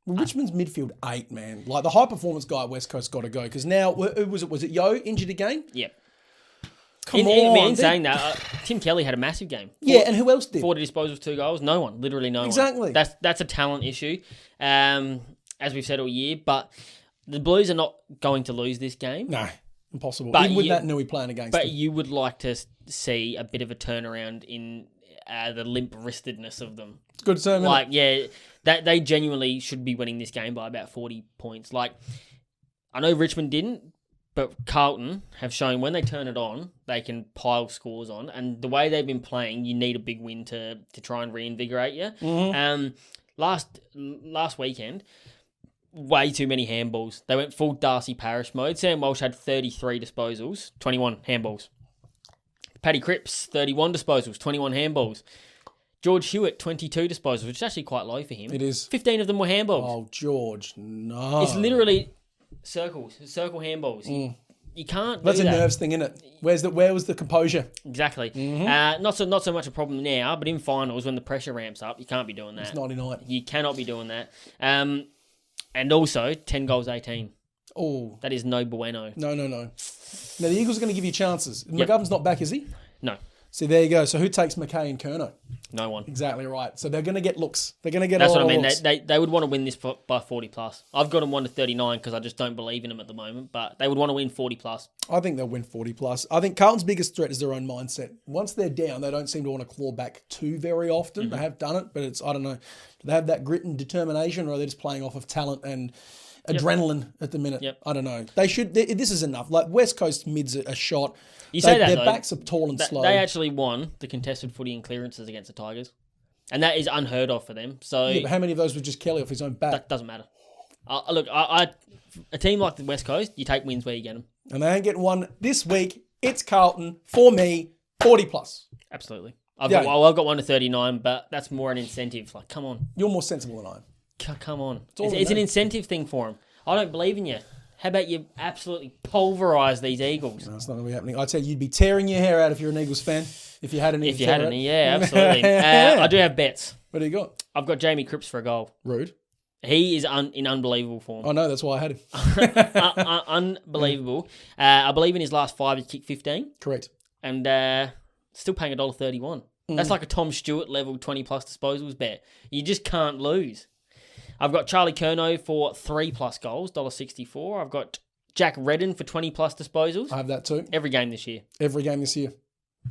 Richmond's midfield 8, man. Like, the high-performance guy at West Coast got to go. Because now, was it Yo injured again? Yep. Come on. In saying that, Tim Kelly had a massive game. Yeah, and who else did? 40 disposals, 2 goals. No one. Literally no one. Exactly. That's a talent issue, as we've said all year. But the Blues are not going to lose this game. No, impossible. But even with that Nui playing against But them. you would like to see a bit of a turnaround in the limp-wristedness of them. It's good term, Like, yeah, that they genuinely should be winning this game by about 40 points. Like, I know Richmond didn't, but Carlton have shown when they turn it on, they can pile scores on. And the way they've been playing, you need a big win to try and reinvigorate you. Mm-hmm. Last weekend, way too many handballs. They went full Darcy Parish mode. Sam Walsh had 33 disposals, 21 handballs. Paddy Cripps, 31 disposals, 21 handballs. George Hewitt, 22 disposals, which is actually quite low for him. It is. 15 of them were handballs. Oh, George, no. It's literally circle handballs. You can't do That's that. a nerves thing, isn't it? Where was the composure? Exactly. Mm-hmm. Not so much a problem now, but in finals, when the pressure ramps up, you can't be doing that. It's 99. You cannot be doing that. And also, 10 goals, 18. Oh. That is no bueno. No. Now, the Eagles are going to give you chances. Yep. McGovern's not back, is he? No. See, there you go. So who takes McKay and Kerno? No one. Exactly right. So they're going to get looks. They're going to get That's a lot what I mean. of looks. They would want to win this by 40 plus. I've got them 1-39 because I just don't believe in them at the moment, but they would want to win 40 plus. I think they'll win 40 plus. I think Carlton's biggest threat is their own mindset. Once they're down, they don't seem to want to claw back too very often. They have done it, but I don't know. Do they have that grit and determination, or are they just playing off of talent and adrenaline at the minute? Yep. I don't know. They should. This is enough. Like, West Coast mid's a shot. You say that, their though, backs are tall and slow. They actually won the contested footy and clearances against the Tigers. And that is unheard of for them. So Yeah, but how many of those were just Kelly off his own back? that doesn't matter. Look, a team like the West Coast, you take wins where you get them. And they ain't getting one this week. It's Carlton, for me, 40 plus. Absolutely. I've got 1-39, but that's more an incentive. Like, come on. You're more sensible than I am. Come on. all It's I an know. incentive thing for them. I don't believe in you. How about you absolutely pulverise these Eagles? No, it's not going to be happening. I'd say you'd be tearing your hair out if you're an Eagles fan. If you had any. If you had any, yeah, absolutely. I do have bets. What do you got? I've got Jamie Cripps for a goal. Rude. He is in unbelievable form. I know, that's why I had him. Unbelievable. I believe in his last 5, he kicked 15. Correct. And still paying $1.31. That's like a Tom Stewart level 20 plus disposals bet. You just can't lose. I've got Charlie Curnow for 3+ goals, $1.64. I've got Jack Redden for 20 plus disposals. I have that too. Every game this year. Every game this year.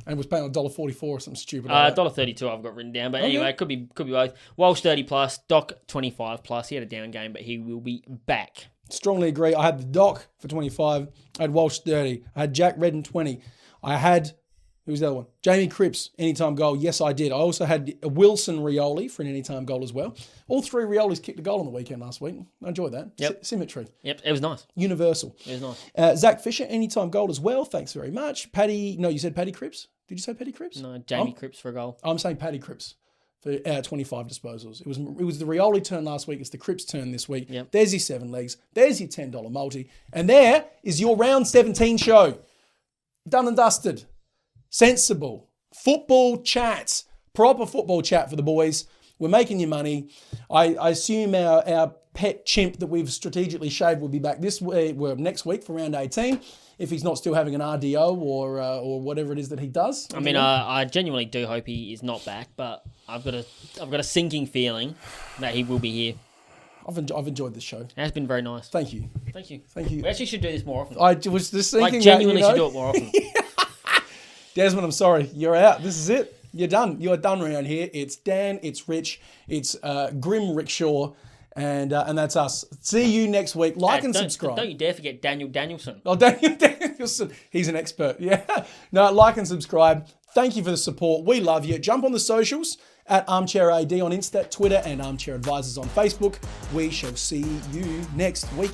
And was paying $1.44 or something stupid like that. $1.32 I've got written down. But anyway, it could be both. Walsh 30 plus, Doc 25 plus. He had a down game, but he will be back. Strongly agree. I had the Doc for 25. I had Walsh 30. I had Jack Redden 20. I had, who was the other one? Jamie Cripps, anytime goal. Yes, I did. I also had Wilson Rioli for an anytime goal as well. All three Riolis kicked a goal on the weekend last week. I enjoyed that. Yep. Symmetry. Yep, it was nice. Universal. It was nice. Zach Fisher, anytime goal as well. Thanks very much. You said Paddy Cripps? Did you say Paddy Cripps? No, Jamie Cripps for a goal. I'm saying Paddy Cripps for 25 disposals. It was the Rioli turn last week. It's the Cripps turn this week. Yep. There's your 7 legs. There's your $10 multi. And there is your round 17 show. Done and dusted. Sensible. Football chats. Proper football chat for the boys. We're making you money. I assume our pet chimp that we've strategically shaved will be back next week for round 18. If he's not still having an RDO or whatever it is that he does. I genuinely do hope he is not back, but I've got a sinking feeling that he will be here. I've enjoyed this show. It has been very nice. Thank you. Thank you. Thank you. We actually should do this more often. I was just thinking genuinely should do it more often. Desmond, I'm sorry. You're out. This is it. You're done. You're done around here. It's Dan. It's Rich. It's Grim Rickshaw. And that's us. See you next week. And subscribe. Don't you dare forget Daniel Danielson. Oh, Daniel Danielson. He's an expert. Yeah. No, like and subscribe. Thank you for the support. We love you. Jump on the socials at ArmchairAD on Insta, Twitter, and Armchair Advisors on Facebook. We shall see you next week.